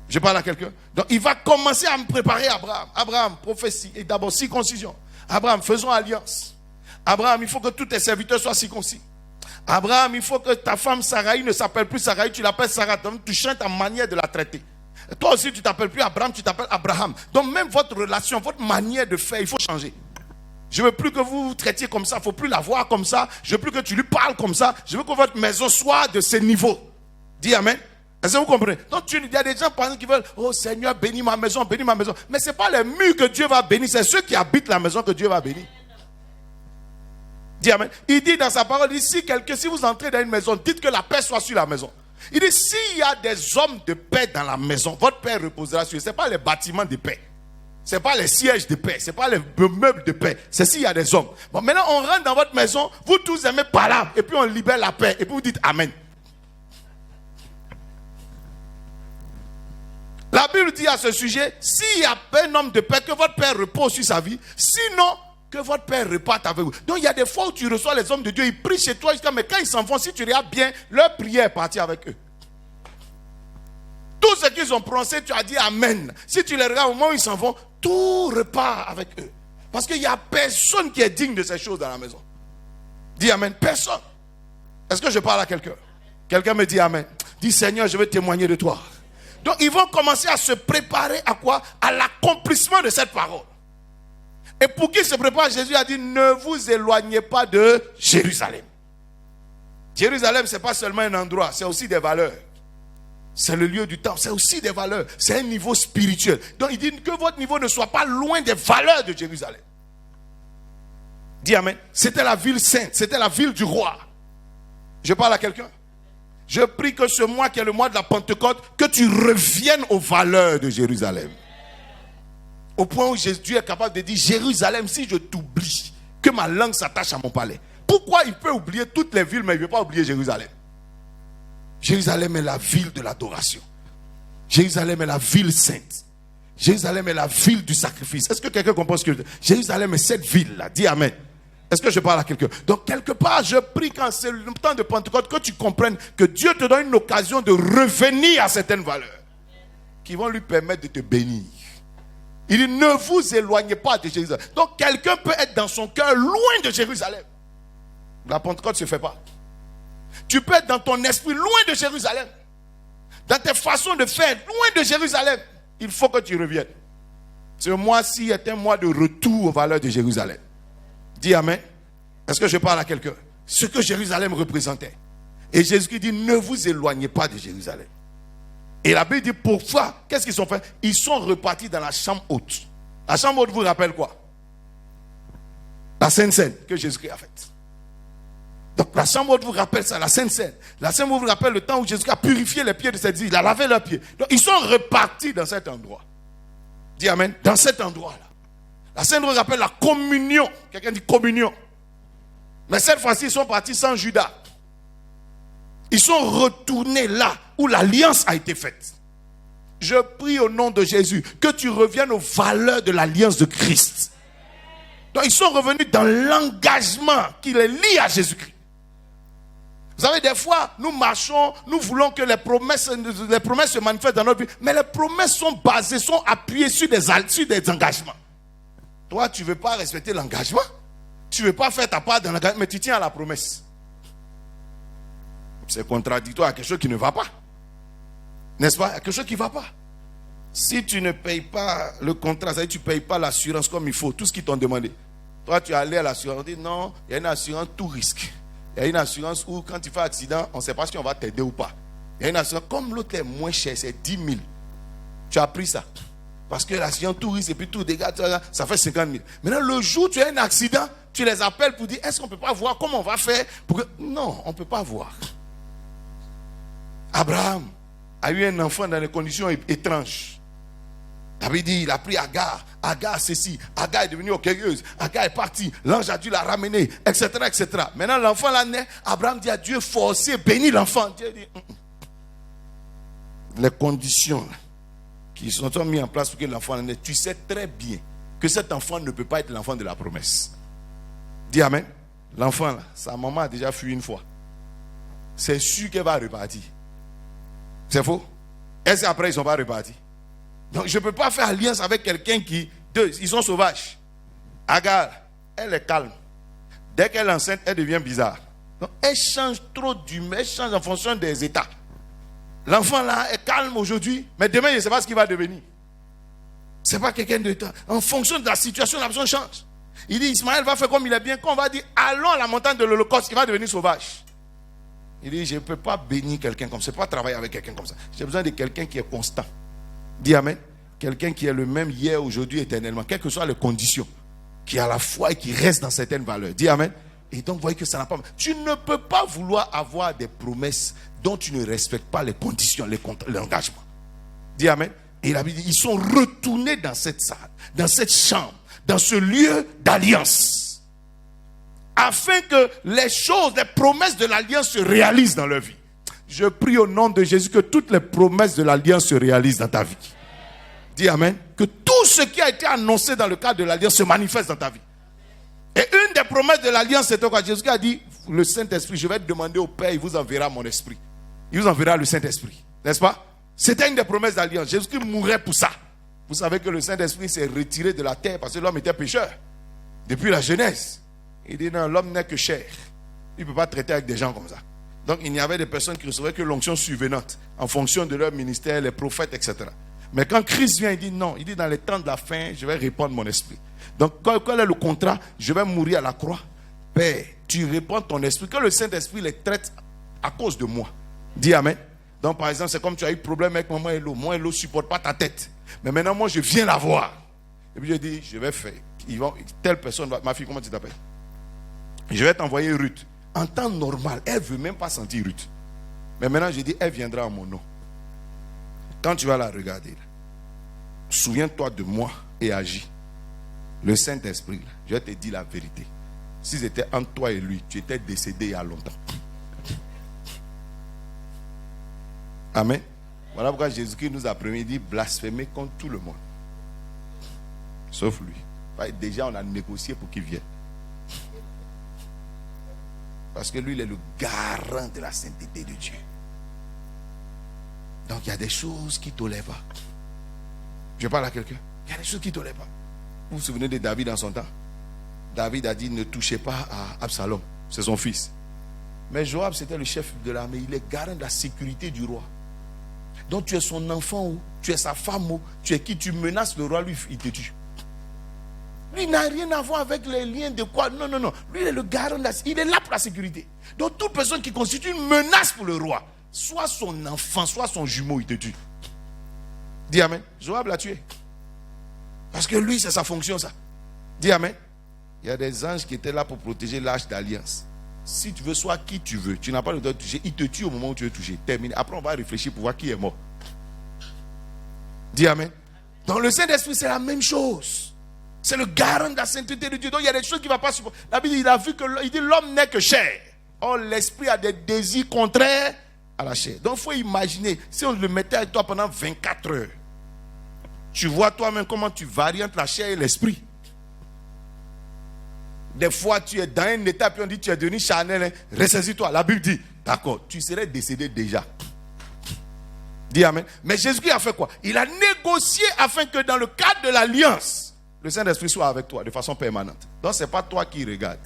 Je parle à quelqu'un. Donc, il va commencer à me préparer Abraham. Abraham, prophétie. Et d'abord, circoncision. Abraham, faisons alliance. Abraham, il faut que tous tes serviteurs soient circoncis. Abraham, il faut que ta femme Sarai ne s'appelle plus Sarai, tu l'appelles Sarah. Donc, tu changes ta manière de la traiter. Toi aussi, tu ne t'appelles plus Abraham, tu t'appelles Abraham. Donc, même votre relation, votre manière de faire, il faut changer. Je ne veux plus que vous vous traitiez comme ça. Il ne faut plus la voir comme ça. Je ne veux plus que tu lui parles comme ça. Je veux que votre maison soit de ce niveau. Dis Amen. Est-ce que vous comprenez? Donc, il y a des gens par exemple qui veulent, oh Seigneur, bénis ma maison, bénis ma maison. Mais ce n'est pas les murs que Dieu va bénir, c'est ceux qui habitent la maison que Dieu va bénir. Dis Amen. Il dit dans sa parole, il dit, si vous entrez dans une maison, dites que la paix soit sur la maison. Il dit, s'il y a des hommes de paix dans la maison, votre paix reposera sur eux. Ce n'est pas les bâtiments de paix. Ce n'est pas les sièges de paix. Ce n'est pas les meubles de paix. C'est s'il y a des hommes. Bon, maintenant, on rentre dans votre maison, vous tous aimez par là, et puis on libère la paix, et puis vous dites Amen. La Bible dit à ce sujet, s'il y a un homme de paix, que votre Père repose sur sa vie. Sinon, que votre Père reparte avec vous. Donc, il y a des fois où tu reçois les hommes de Dieu, ils prient chez toi, mais quand ils s'en vont, si tu regardes bien, leur prière est partie avec eux. Tout ce qu'ils ont prononcé, tu as dit Amen. Si tu les regardes au moment où ils s'en vont, tout repart avec eux. Parce qu'il n'y a personne qui est digne de ces choses dans la maison. Dis Amen. Personne. Est-ce que je parle à quelqu'un? Quelqu'un me dit Amen. Dis Seigneur, je veux témoigner de toi. Donc, ils vont commencer à se préparer à quoi? À l'accomplissement de cette parole. Et pour qu'ils se préparent, Jésus a dit, ne vous éloignez pas de Jérusalem. Jérusalem, ce n'est pas seulement un endroit, c'est aussi des valeurs. C'est le lieu du temps, c'est aussi des valeurs. C'est un niveau spirituel. Donc, il dit que votre niveau ne soit pas loin des valeurs de Jérusalem. Dis Amen. C'était la ville sainte, c'était la ville du roi. Je parle à quelqu'un? Je prie que ce mois qui est le mois de la Pentecôte, que tu reviennes aux valeurs de Jérusalem. Au point où Dieu est capable de dire, Jérusalem, si je t'oublie, que ma langue s'attache à mon palais. Pourquoi il peut oublier toutes les villes, mais il ne veut pas oublier Jérusalem? Jérusalem est la ville de l'adoration. Jérusalem est la ville sainte. Jérusalem est la ville du sacrifice. Est-ce que quelqu'un comprend ce que je dis? Jérusalem est cette ville-là. Dis Amen. Est-ce que je parle à quelqu'un? Donc, quelque part, je prie quand c'est le temps de Pentecôte que tu comprennes que Dieu te donne une occasion de revenir à certaines valeurs qui vont lui permettre de te bénir. Il dit, ne vous éloignez pas de Jérusalem. Donc, quelqu'un peut être dans son cœur loin de Jérusalem. La Pentecôte ne se fait pas. Tu peux être dans ton esprit loin de Jérusalem. Dans tes façons de faire, loin de Jérusalem. Il faut que tu reviennes. Ce mois-ci est un mois de retour aux valeurs de Jérusalem. Dis Amen. Est-ce que je parle à quelqu'un? Ce que Jérusalem représentait. Et Jésus dit, ne vous éloignez pas de Jérusalem. Et la Bible dit, pourquoi? Qu'est-ce qu'ils ont fait? Ils sont repartis dans la chambre haute. La chambre haute vous rappelle quoi? La Sainte Seine que Jésus-Christ a faite. Donc la chambre haute vous rappelle ça, la Sainte Seine. La chambre haute vous rappelle le temps où Jésus a purifié les pieds de ses disciples. Il a lavé leurs pieds. Donc ils sont repartis dans cet endroit. Dis amen. Dans cet endroit-là. La Sainte Seine rappelle la communion. Quelqu'un dit communion. Mais cette fois-ci, ils sont partis sans Judas. Ils sont retournés là où l'alliance a été faite. Je prie au nom de Jésus que tu reviennes aux valeurs de l'alliance de Christ. Donc ils sont revenus dans l'engagement qui les lie à Jésus-Christ. Vous savez, des fois, nous marchons, nous voulons que les promesses se manifestent dans notre vie, mais les promesses sont basées, sont appuyées sur des engagements. Toi, tu ne veux pas respecter l'engagement, tu ne veux pas faire ta part dans l'engagement, mais tu tiens à la promesse. C'est contradictoire à quelque chose qui ne va pas. N'est-ce pas? Il y a quelque chose qui ne va pas. Si tu ne payes pas le contrat, ça veut dire que tu ne payes pas l'assurance comme il faut, tout ce qu'ils t'ont demandé. Toi, tu es allé à l'assurance, on dit non, il y a une assurance tout risque. Il y a une assurance où quand tu fais un accident, on ne sait pas si on va t'aider ou pas. Il y a une assurance, comme l'autre est moins cher, c'est 10 000. Tu as pris ça. Parce que l'assurance tout risque et puis tout dégâts, ça fait 50 000. Maintenant, le jour où tu as un accident, tu les appelles pour dire, est-ce qu'on ne peut pas voir comment on va faire pour que... Non, on ne peut pas voir. Abraham a eu un enfant dans des conditions étranges. David dit, il a pris Agar. Agar, ceci. Agar est devenue orgueilleuse. Agar est partie. L'ange a dû la ramener, etc., etc. Maintenant, l'enfant là naît. Abraham dit à Dieu, forcez, bénis l'enfant. Dieu dit, les conditions qui sont mises en place pour que l'enfant naisse, tu sais très bien que cet enfant ne peut pas être l'enfant de la promesse. Dis amen. L'enfant là, sa maman a déjà fui une fois. C'est sûr qu'elle va repartir. C'est faux? Est-ce qu'après ils ne sont pas repartis? Donc je ne peux pas faire alliance avec quelqu'un qui... ils sont sauvages. Agar, elle est calme. Dès qu'elle est enceinte, elle devient bizarre. Donc elle change trop d'humeur, elle change en fonction des états. L'enfant là est calme aujourd'hui, mais demain je ne sais pas ce qu'il va devenir. Ce n'est pas quelqu'un de temps. En fonction de la situation, la personne change. Il dit, Ismaël va faire comme il est bien. Quand on va dire, allons à la montagne de l'Holocauste, il va devenir sauvage. Il dit, je ne peux pas bénir quelqu'un comme ça. Je ne peux pas travailler avec quelqu'un comme ça. J'ai besoin de quelqu'un qui est constant. Dis amen. Quelqu'un qui est le même hier, aujourd'hui, éternellement. Quelles que soient les conditions. Qui a la foi et qui reste dans certaines valeurs. Dis amen. Et donc, vous voyez que ça n'a pas... Tu ne peux pas vouloir avoir des promesses dont tu ne respectes pas les conditions, l'engagement. Dis amen. Et il a dit, ils sont retournés dans cette salle, dans cette chambre, dans ce lieu d'alliance. Afin que les choses, les promesses de l'alliance se réalisent dans leur vie. Je prie au nom de Jésus que toutes les promesses de l'alliance se réalisent dans ta vie. Dis amen. Que tout ce qui a été annoncé dans le cadre de l'alliance se manifeste dans ta vie. Et une des promesses de l'alliance, c'est quoi? Jésus a dit, le Saint-Esprit, je vais te demander au Père, il vous enverra mon esprit. Il vous enverra le Saint-Esprit. N'est-ce pas? C'était une des promesses d'alliance. Jésus-Christ mourrait pour ça. Vous savez que le Saint-Esprit s'est retiré de la terre parce que l'homme était pécheur. Depuis la Genèse. Il dit non, l'homme n'est que chair. Il ne peut pas traiter avec des gens comme ça. Donc il y avait des personnes qui recevaient que l'onction survenante en fonction de leur ministère, les prophètes, etc. Mais quand Christ vient, il dit non. Il dit dans les temps de la fin, je vais répandre mon esprit. Donc quel est le contrat? Je vais mourir à la croix. Père, tu répands ton esprit. Que le Saint-Esprit les traite à cause de moi. Dis amen. Donc par exemple, c'est comme tu as eu problème avec maman Hello. Moi Hello ne supporte pas ta tête. Mais maintenant moi je viens la voir. Et puis je dis, je vais faire. Telle personne, ma fille, comment tu t'appelles? Je vais t'envoyer Ruth. En temps normal, elle ne veut même pas sentir Ruth. Mais maintenant je dis, elle viendra en mon nom. Quand tu vas la regarder, souviens-toi de moi et agis. Le Saint-Esprit, je vais te dire la vérité. Si c'était entre toi et lui, tu étais décédé il y a longtemps. Amen. Voilà pourquoi Jésus-Christ nous a promis, il dit blasphémer contre tout le monde. Sauf lui. Déjà, on a négocié pour qu'il vienne. Parce que lui, il est le garant de la sainteté de Dieu. Donc, il y a des choses qui ne tolèrent pas. Je parle à quelqu'un. Il y a des choses qui ne tolèrent pas. Vous vous souvenez de David en son temps? David a dit, ne touchez pas à Absalom. C'est son fils. Mais Joab, c'était le chef de l'armée. Il est garant de la sécurité du roi. Donc, tu es son enfant ou tu es sa femme ou tu es qui? Tu menaces le roi, lui, il te tue. Lui, il n'a rien à voir avec les liens de quoi. Non, non, non. Lui, il est le garant. Il est là pour la sécurité. Donc, toute personne qui constitue une menace pour le roi, soit son enfant, soit son jumeau, il te tue. Dis amen. Joab l'a tué. Parce que lui, c'est sa fonction, ça. Dis amen. Il y a des anges qui étaient là pour protéger l'arche d'alliance. Si tu veux, sois qui tu veux. Tu n'as pas le droit de toucher. Il te tue au moment où tu veux toucher. Terminé. Après, on va réfléchir pour voir qui est mort. Dis amen. Dans le Saint-Esprit, c'est la même chose. C'est le garant de la sainteté de Dieu. Donc, il y a des choses qu'il ne va pas supporter. La Bible, il a vu que il dit l'homme n'est que chair. Or, l'esprit a des désirs contraires à la chair. Donc, il faut imaginer, si on le mettait avec toi pendant 24 heures, tu vois toi-même comment tu varies entre la chair et l'esprit. Des fois, tu es dans un état, puis on dit tu es devenu charnel, hein, ressaisis-toi. La Bible dit, d'accord, tu serais décédé déjà. Dis amen. Mais Jésus-Christ a fait quoi? Il a négocié afin que dans le cadre de l'alliance, le Saint-Esprit soit avec toi de façon permanente. Donc, ce n'est pas toi qui regarde.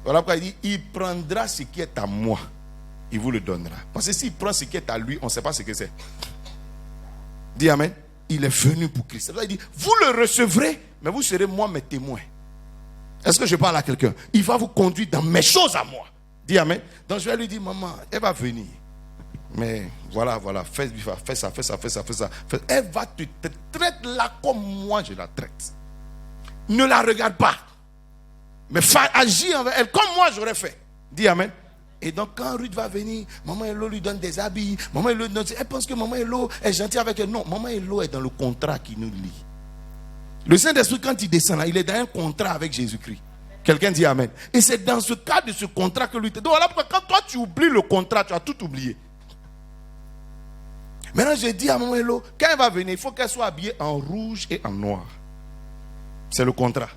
Voilà pourquoi il dit, il prendra ce qui est à moi. Il vous le donnera. Parce que s'il prend ce qui est à lui, on ne sait pas ce que c'est. Dis amen. Il est venu pour Christ. Il dit, vous le recevrez, mais vous serez moi mes témoins. Est-ce que je parle à quelqu'un? Il va vous conduire dans mes choses à moi. Dis amen. Donc je vais lui dire, maman, elle va venir. Mais voilà, fais ça. Elle va te traiter là comme moi je la traite. Ne la regarde pas. Mais agis envers elle comme moi j'aurais fait. Dis amen. Et donc quand Ruth va venir, maman Elo lui donne des habits. Maman Elo, elle pense que maman Elo est gentille avec elle. Non, maman Elo est dans le contrat qui nous lie. Le Saint-Esprit, quand il descend là, il est dans un contrat avec Jésus-Christ. Quelqu'un dit amen. Et c'est dans ce cadre de ce contrat que lui te donne. Voilà pourquoi quand toi tu oublies le contrat, tu as tout oublié. Maintenant, je dis à maman Elo, quand elle va venir, il faut qu'elle soit habillée en rouge et en noir. C'est le contrat.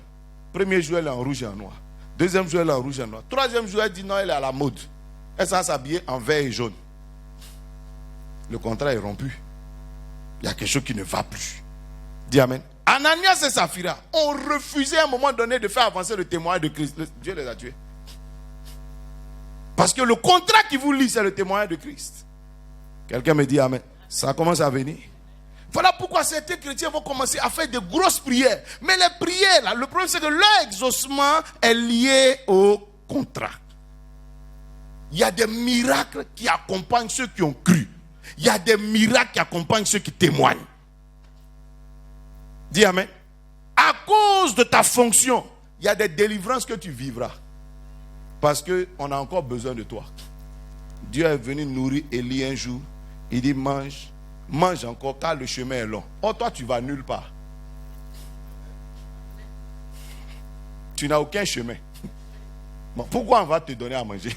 Premier jour, elle est en rouge et en noir. Deuxième jour, elle est en rouge et en noir. Troisième jour, elle dit non, elle est à la mode. Elle s'en s'habiller en vert et jaune. Le contrat est rompu. Il y a quelque chose qui ne va plus. Dis amen. Ananias et Saphira ont refusé à un moment donné de faire avancer le témoignage de Christ. Dieu les a tués. Parce que le contrat qui vous lie, c'est le témoignage de Christ. Quelqu'un me dit amen. Ça commence à venir. Voilà pourquoi certains chrétiens vont commencer à faire de grosses prières. Mais les prières, là, le problème c'est que leur exaucement est lié au contrat. Il y a des miracles qui accompagnent ceux qui ont cru. Il y a des miracles qui accompagnent ceux qui témoignent. Dis amen. À cause de ta fonction, il y a des délivrances que tu vivras. Parce qu'on a encore besoin de toi. Dieu est venu nourrir Élie un jour. Il dit mange encore car le chemin est long. Oh, toi tu vas nulle part. Tu n'as aucun chemin. Bon, pourquoi on va te donner à manger?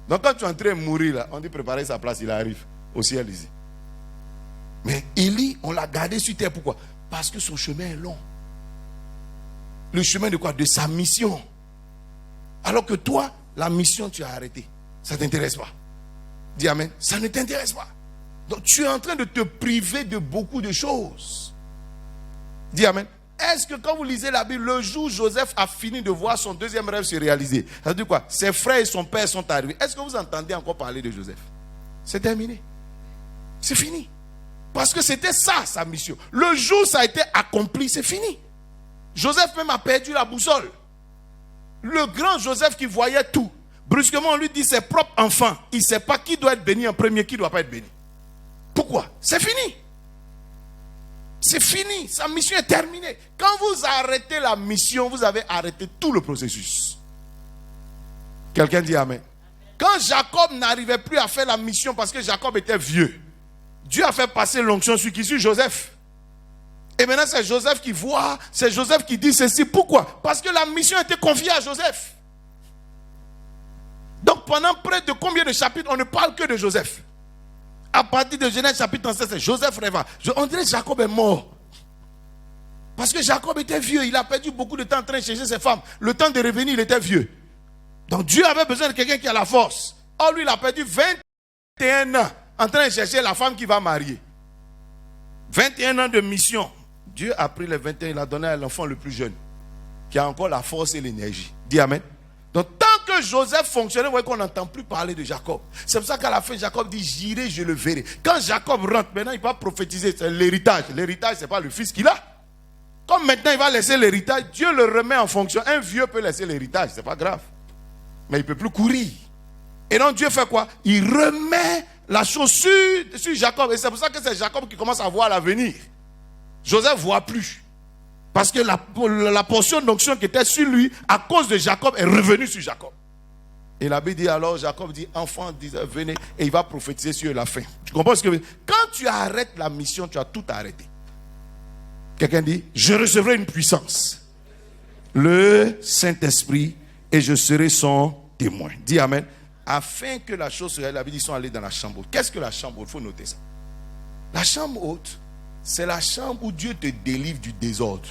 Donc quand tu es en train de mourir là, on dit préparer sa place, il arrive au ciel ici. Mais Élie, on l'a gardé sur terre, pourquoi? Parce que son chemin est long. Le chemin de quoi? De sa mission. Alors que toi, la mission, tu as arrêté. Ça ne t'intéresse pas. Dis amen. Ça ne t'intéresse pas. Donc tu es en train de te priver de beaucoup de choses. Dis amen. Est-ce que quand vous lisez la Bible, le jour où Joseph a fini de voir son deuxième rêve se réaliser, ça veut dire quoi? Ses frères et son père sont arrivés. Est-ce que vous entendez encore parler de Joseph? C'est terminé. C'est fini. Parce que c'était ça, sa mission. Le jour où ça a été accompli, c'est fini. Joseph même a perdu la boussole. Le grand Joseph qui voyait tout, brusquement on lui dit ses propres enfants. Il ne sait pas qui doit être béni en premier, qui ne doit pas être béni. Pourquoi? C'est fini. C'est fini. Sa mission est terminée. Quand vous arrêtez la mission, vous avez arrêté tout le processus. Quelqu'un dit amen. Quand Jacob n'arrivait plus à faire la mission parce que Jacob était vieux, Dieu a fait passer l'onction sur qui? Sur Joseph. Et maintenant c'est Joseph qui voit, c'est Joseph qui dit ceci. Pourquoi? Parce que la mission a été confiée à Joseph. Donc pendant près de combien de chapitres on ne parle que de Joseph? À partir de Genèse chapitre 37, c'est Joseph rêva. On dirait que Jacob est mort. Parce que Jacob était vieux, il a perdu beaucoup de temps en train de chercher ses femmes. Le temps de revenir, il était vieux. Donc Dieu avait besoin de quelqu'un qui a la force. Or lui, il a perdu 21 ans en train de chercher la femme qui va marier. 21 ans de mission. Dieu a pris les 21, il a donné à l'enfant le plus jeune, qui a encore la force et l'énergie. Dis amen. Donc tant que Joseph fonctionnait, vous voyez qu'on n'entend plus parler de Jacob. C'est pour ça qu'à la fin, Jacob dit, j'irai, je le verrai. Quand Jacob rentre, maintenant il va prophétiser, c'est l'héritage. L'héritage, ce n'est pas le fils qu'il a. Comme maintenant il va laisser l'héritage, Dieu le remet en fonction. Un vieux peut laisser l'héritage, ce n'est pas grave. Mais il ne peut plus courir. Et donc Dieu fait quoi? Il remet la chose sur Jacob. Et c'est pour ça que c'est Jacob qui commence à voir l'avenir. Joseph ne voit plus. Parce que la portion d'onction qui était sur lui, à cause de Jacob, est revenue sur Jacob. Et la Bible dit alors, Jacob dit, enfant, venez, et il va prophétiser sur la fin. Tu comprends ce que je veux dire? Quand tu arrêtes la mission, tu as tout arrêté. Quelqu'un dit, je recevrai une puissance, le Saint-Esprit, et je serai son témoin. Dis amen. Afin que la chose se réalise, la Bible dit, ils sont allés dans la chambre haute. Qu'est-ce que la chambre haute? Il faut noter ça. La chambre haute, c'est la chambre où Dieu te délivre du désordre.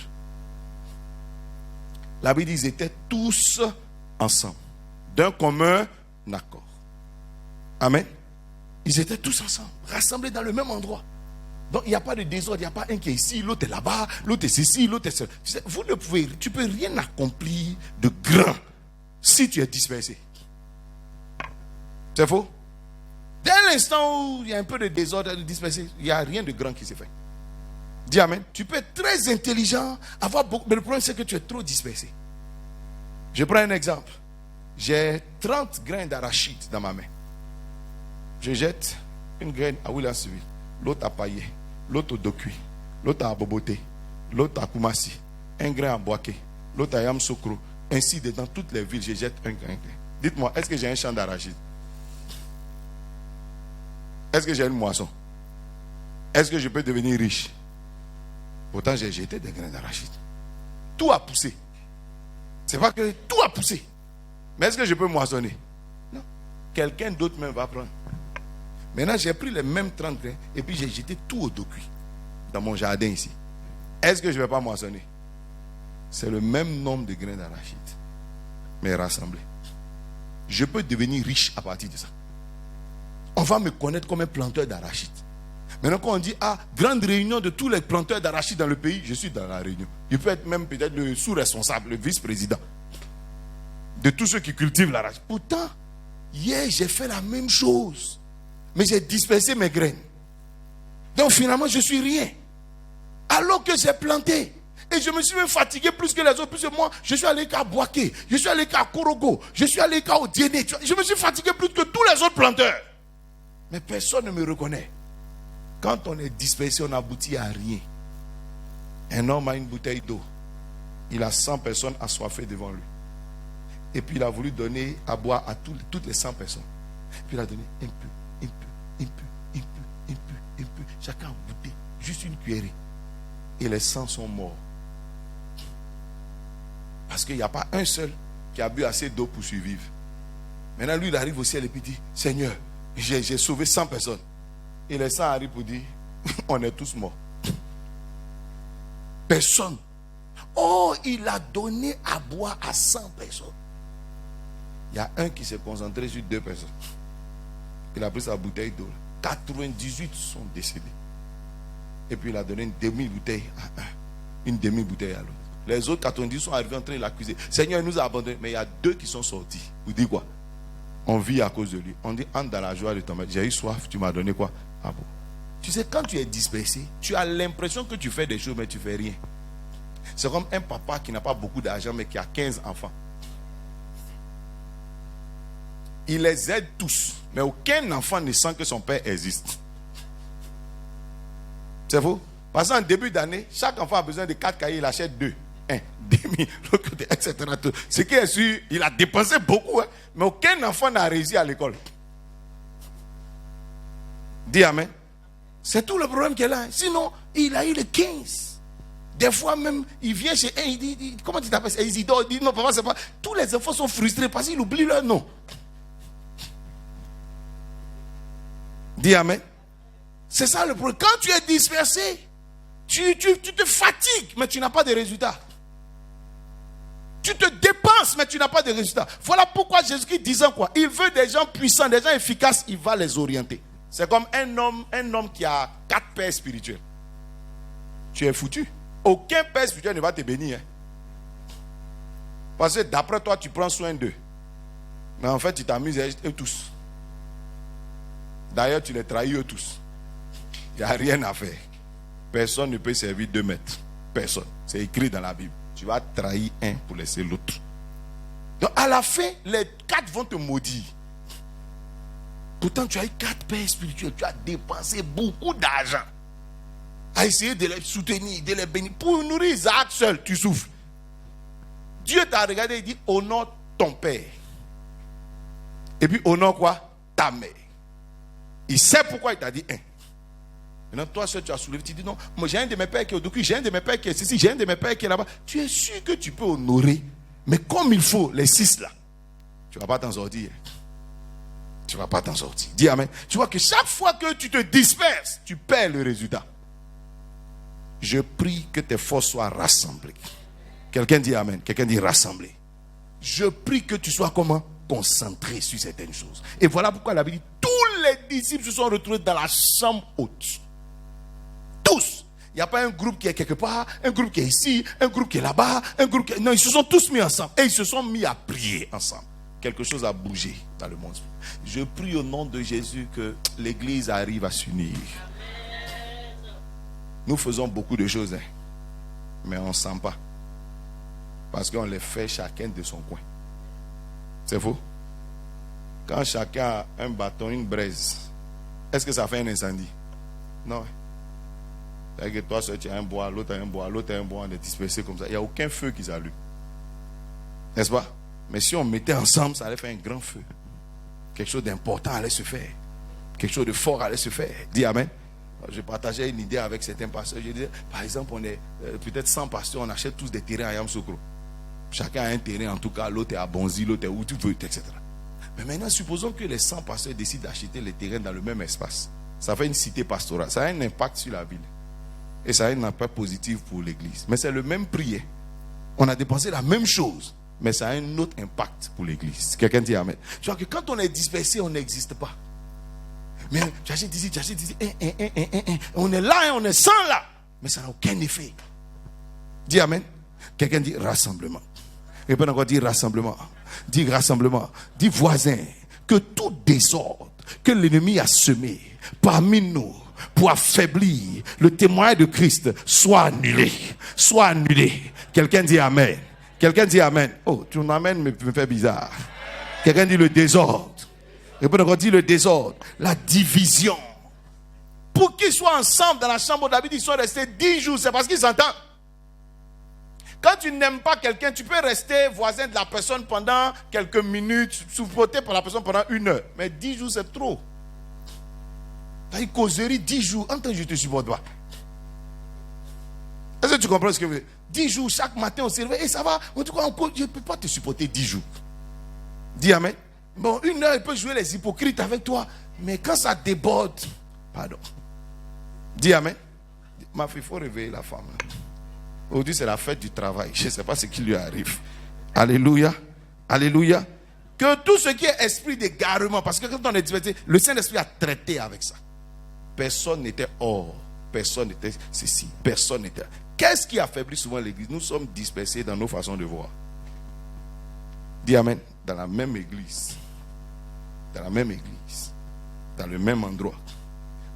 La Bible dit, ils étaient tous ensemble, d'un commun accord. Amen. Ils étaient tous ensemble, rassemblés dans le même endroit. Donc il n'y a pas de désordre, il n'y a pas un qui est ici, l'autre est là-bas, l'autre est ceci, l'autre est cela. Tu ne peux rien accomplir de grand si tu es dispersé. C'est faux? Dès l'instant où il y a un peu de désordre, de dispersé, il n'y a rien de grand qui s'est fait. Dis amen. Tu peux être très intelligent, avoir beaucoup, mais le problème c'est que tu es trop dispersé. Je prends un exemple. J'ai 30 grains d'arachide dans ma main. Je jette une graine à Williamsville, l'autre à Paillé, l'autre au Dokui, l'autre à Boboté, l'autre à Koumassi, un grain à Boaké, l'autre à Yamsokro. Ainsi, dans toutes les villes, je jette un grain. Dites-moi, est-ce que j'ai un champ d'arachide? Est-ce que j'ai une moisson? Est-ce que je peux devenir riche? Pourtant, j'ai jeté des grains d'arachide. Tout a poussé. C'est pas que tout a poussé. Mais est-ce que je peux moissonner? Non. Quelqu'un d'autre même va prendre. Maintenant, j'ai pris les mêmes 30 grains et puis j'ai jeté tout au Dokui, dans mon jardin ici. Est-ce que je ne vais pas moissonner? C'est le même nombre de grains d'arachide, mais rassemblés. Je peux devenir riche à partir de ça. On va me connaître comme un planteur d'arachide. Maintenant, quand on dit, grande réunion de tous les planteurs d'arachide dans le pays, je suis dans la réunion. Je peux être même peut-être le sous-responsable, le vice-président de tous ceux qui cultivent l'arachide. Pourtant, hier, j'ai fait la même chose. Mais j'ai dispersé mes graines. Donc, finalement, je suis rien. Alors que j'ai planté. Et je me suis même fatigué plus que les autres. Plus que moi, je suis allé qu'à Boaké. Je suis allé qu'à Korogo. Je suis allé qu'à Odiéné. Je me suis fatigué plus que tous les autres planteurs. Mais personne ne me reconnaît. Quand on est dispersé, on n'aboutit à rien. Un homme a une bouteille d'eau. Il a 100 personnes assoiffées devant lui. Et puis il a voulu donner à boire à toutes les 100 personnes. Puis il a donné un peu, un peu. Chacun a goûté. Juste une cuillerée. Et les 100 sont morts. Parce qu'il n'y a pas un seul qui a bu assez d'eau pour survivre. Maintenant, lui, il arrive au ciel et puis dit, Seigneur, j'ai sauvé 100 personnes. Et les 100 arrivent pour dire, on est tous morts. Personne. Oh, il a donné à boire à 100 personnes. Il y a un qui s'est concentré sur 2 personnes. Il a pris sa bouteille d'eau. 98 sont décédés. Et puis il a donné une demi-bouteille à un. Une demi-bouteille à l'autre. Les autres 90 sont arrivés en train de l'accuser. Seigneur, il nous a abandonnés. Mais il y a 2 qui sont sortis. Vous dites quoi? On vit à cause de lui. On dit, entre dans la joie de ton maître. J'ai eu soif, tu m'as donné quoi? Ah bon. Tu sais, quand tu es dispersé, tu as l'impression que tu fais des choses, mais tu ne fais rien. C'est comme un papa qui n'a pas beaucoup d'argent, mais qui a 15 enfants. Il les aide tous, mais aucun enfant ne sent que son père existe. C'est faux? Parce qu'en début d'année, chaque enfant a besoin de 4 cahiers, il achète 2. Un, demi, l'autre côté, etc. Ce qui est sûr, il a dépensé beaucoup, hein, mais aucun enfant n'a réussi à l'école. Dis amen. C'est tout le problème qu'elle a. Sinon, il a eu les 15. Des fois même, il vient chez un, il dit, comment tu t'appelles? Isidore, il dit, non, papa, c'est pas. Tous les enfants sont frustrés parce qu'ils oublient leur nom. Dis amen. C'est ça le problème. Quand tu es dispersé, tu te fatigues, mais tu n'as pas de résultats. Tu te dépenses, mais tu n'as pas de résultats. Voilà pourquoi Jésus-Christ disant quoi? Il veut des gens puissants, des gens efficaces, il va les orienter. C'est comme un homme qui a 4 pères spirituels. Tu es foutu. Aucun père spirituel ne va te bénir. Hein. Parce que d'après toi, tu prends soin d'eux. Mais en fait, tu t'amuses avec eux tous. D'ailleurs, tu les trahis eux tous. Il n'y a rien à faire. Personne ne peut servir 2 maîtres. Personne. C'est écrit dans la Bible. Tu vas trahir un pour laisser l'autre. Donc à la fin, les 4 vont te maudire. Pourtant, tu as eu 4 pères spirituels. Tu as dépensé beaucoup d'argent à essayer de les soutenir, de les bénir. Pour nourrir Isaac seul, tu souffres. Dieu t'a regardé et dit, honore ton père. Et puis honore quoi? Ta mère. Il sait pourquoi il t'a dit un. Maintenant, toi seul, tu as soulevé, tu dis non, moi j'ai un de mes pères qui est au Doku, j'ai un de mes pères qui est ici, j'ai un de mes pères qui est là-bas. Tu es sûr que tu peux honorer, mais comme il faut, les 6 là, tu ne vas pas t'en sortir. Tu ne vas pas t'en sortir. Dis amen. Tu vois que chaque fois que tu te disperses, tu perds le résultat. Je prie que tes forces soient rassemblées. Quelqu'un dit amen. Quelqu'un dit rassemblées. Je prie que tu sois comment? Concentré sur certaines choses. Et voilà pourquoi la Bible dit, tous les disciples se sont retrouvés dans la chambre haute. Tous. Il n'y a pas un groupe qui est quelque part, un groupe qui est ici, un groupe qui est là-bas, un groupe qui est... Non, ils se sont tous mis ensemble. Et ils se sont mis à prier ensemble. Quelque chose a bougé dans le monde. Je prie au nom de Jésus que l'église arrive à s'unir. Nous faisons beaucoup de choses, mais on ne sent pas. Parce qu'on les fait chacun de son coin. C'est faux? Quand chacun a un bâton, une braise, est-ce que ça fait un incendie? Non. C'est-à-dire que toi seul tu as un bois, l'autre a un bois, l'autre a un bois, on est dispersé comme ça. Il n'y a aucun feu qui s'allume. N'est-ce pas? Mais si on mettait ensemble, ça allait faire un grand feu. Quelque chose d'important allait se faire. Quelque chose de fort allait se faire. Dis amen. Je partageais une idée avec certains pasteurs. Je disais, par exemple, on est peut-être 100 pasteurs, on achète tous des terrains à Yamoussoukro. Chacun a un terrain, en tout cas, l'autre est à Bonzi, l'autre est où tu veux, etc. Mais maintenant, supposons que les 100 pasteurs décident d'acheter les terrains dans le même espace. Ça fait une cité pastorale. Ça a un impact sur la ville. Et ça a un impact positif pour l'église. Mais c'est le même prix. On a dépensé la même chose. Mais ça a un autre impact pour l'église. Quelqu'un dit amen. Tu vois que quand on est dispersé, on n'existe pas. Mais tu achètes ici, on est là et on est 100 là. Mais ça n'a aucun effet. Dis amen. Quelqu'un dit rassemblement. Et puis encore dit rassemblement. Dis rassemblement. Dis voisin. Que tout désordre que l'ennemi a semé parmi nous pour affaiblir le témoignage de Christ soit annulé. Soit annulé. Quelqu'un dit amen. Quelqu'un dit amen. Oh, tu m'amènes me fait bizarre. Quelqu'un dit le désordre. Et puis on dit le désordre. La division. Pour qu'ils soient ensemble dans la chambre de David, ils sont restés 10 jours. C'est parce qu'ils s'entendent. Quand tu n'aimes pas quelqu'un, tu peux rester voisin de la personne pendant quelques minutes, supporté par la personne pendant 1 heure. Mais 10 jours, c'est trop. T'as une causerie 10 jours. En tant que je te supporte pas. Est-ce que tu comprends ce que je veux dire? 10 jours, chaque matin on se réveille. Et ça va. En tout cas, je ne peux pas te supporter 10 jours. Dis amen. Bon, 1 heure, il peut jouer les hypocrites avec toi. Mais quand ça déborde, pardon. Dis amen. Ma fille, il faut réveiller la femme. Aujourd'hui, c'est la fête du travail. Je ne sais pas ce qui lui arrive. Alléluia. Alléluia. Que tout ce qui est esprit d'égarement, parce que quand on est diverti, le Saint-Esprit a traité avec ça. Personne n'était hors. Personne n'était ceci. Personne n'était. Qu'est-ce qui affaiblit souvent l'église? Nous sommes dispersés dans nos façons de voir. Dis amen. Dans la même église. Dans la même église. Dans le même endroit.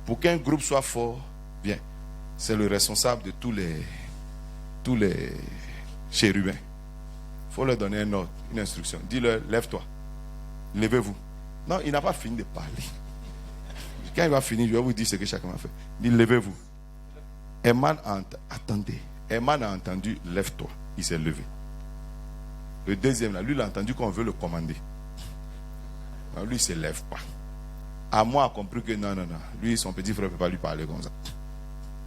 Pour qu'un groupe soit fort, bien, c'est le responsable de tous les chérubins. Il faut leur donner un ordre, une instruction. Dis-leur, lève-toi. Levez-vous. Non, il n'a pas fini de parler. Quand il va finir, je vais vous dire ce que chacun a fait. Dis, levez-vous. Herman attendez. Herman a entendu, lève-toi. Il s'est levé. Le deuxième, là, lui, il a entendu qu'on veut le commander. Non, lui, il ne se lève pas. Amon a compris que non. Lui, son petit frère ne peut pas lui parler comme ça.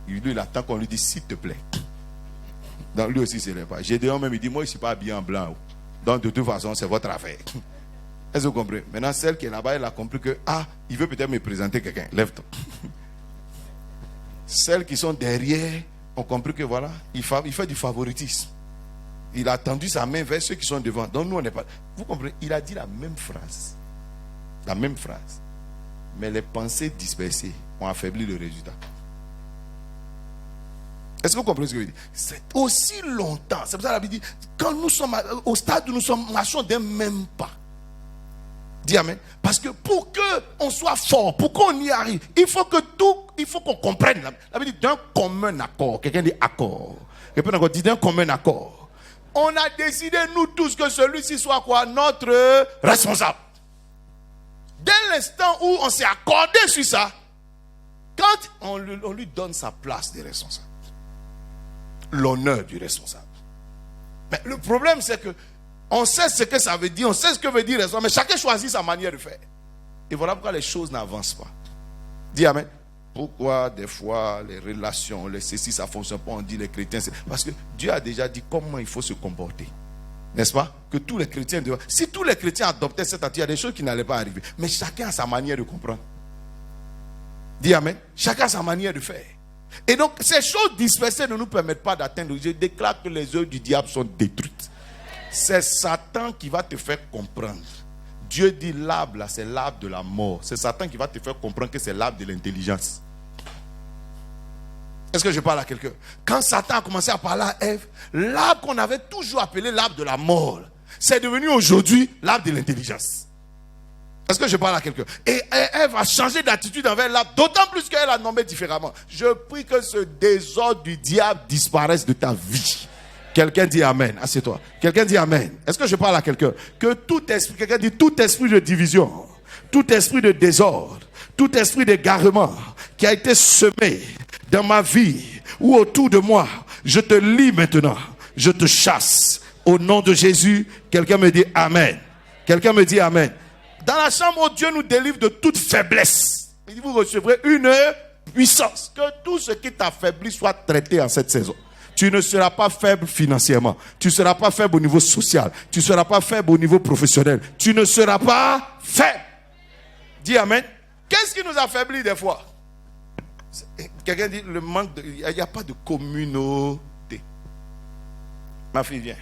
Lui, il attend qu'on lui dise, s'il te plaît. Donc, lui aussi, il ne se lève pas. Gédéon même, il dit, moi, je ne suis pas habillé en blanc. Donc, de toute façon, c'est votre affaire. Est-ce que vous comprenez? Maintenant, celle qui est là-bas, elle a compris que, il veut peut-être me présenter quelqu'un. Lève-toi. Celles qui sont derrière ont compris que voilà, il fait du favoritisme. Il a tendu sa main vers ceux qui sont devant. Donc nous, on n'est pas. Vous comprenez? Il a dit la même phrase. La même phrase. Mais les pensées dispersées ont affaibli le résultat. Est-ce que vous comprenez ce que je veux dire? C'est aussi longtemps. C'est pour ça que la Bible dit, quand nous sommes au stade où nous sommes, marchons d'un même pas. Dis amen. Parce que pour qu'on soit fort, pour qu'on y arrive, il faut qu'on comprenne. La Bible dit d'un commun accord. Quelqu'un dit accord. Quelqu'un encore dit d'un commun accord. On a décidé, nous tous, que celui-ci soit quoi? Notre responsable. Dès l'instant où on s'est accordé sur ça, quand on lui donne sa place de responsable, l'honneur du responsable. Mais le problème, c'est que On sait ce que ça veut dire, on sait ce que veut dire raison, mais chacun choisit sa manière de faire. Et voilà pourquoi les choses n'avancent pas. Dis amen. Pourquoi des fois les relations, les ceci, ça ne fonctionne pas, on dit les chrétiens, parce que Dieu a déjà dit comment il faut se comporter. N'est-ce pas? Que tous les chrétiens doivent... Si tous les chrétiens adoptaient cette attitude, il y a des choses qui n'allaient pas arriver. Mais chacun a sa manière de comprendre. Dis amen. Chacun a sa manière de faire. Et donc, ces choses dispersées ne nous permettent pas d'atteindre. Je déclare que les œuvres du diable sont détruites. C'est Satan qui va te faire comprendre. Dieu dit l'arbre là, c'est l'arbre de la mort. C'est Satan qui va te faire comprendre que c'est l'arbre de l'intelligence. Est-ce que je parle à quelqu'un? Quand Satan a commencé à parler à Ève, l'arbre qu'on avait toujours appelé l'arbre de la mort, c'est devenu aujourd'hui l'arbre de l'intelligence. Est-ce que je parle à quelqu'un? Et Ève a changé d'attitude envers l'arbre, d'autant plus qu'elle a nommé différemment. Je prie que ce désordre du diable disparaisse de ta vie. Quelqu'un dit amen. Assieds-toi. Quelqu'un dit amen. Est-ce que je parle à quelqu'un? Que tout esprit, quelqu'un dit tout esprit de division, tout esprit de désordre, tout esprit d'égarement qui a été semé dans ma vie ou autour de moi, je te lis maintenant. Je te chasse. Au nom de Jésus, quelqu'un me dit amen. Quelqu'un me dit amen. Dans la chambre où Dieu nous délivre de toute faiblesse, il dit vous recevrez une puissance. Que tout ce qui t'affaiblit soit traité en cette saison. Tu ne seras pas faible financièrement. Tu ne seras pas faible au niveau social. Tu ne seras pas faible au niveau professionnel. Tu ne seras pas faible. Dis amen. Qu'est-ce qui nous affaiblit des fois? Quelqu'un dit le manque de... Il n'y a pas de communauté. Ma fille vient.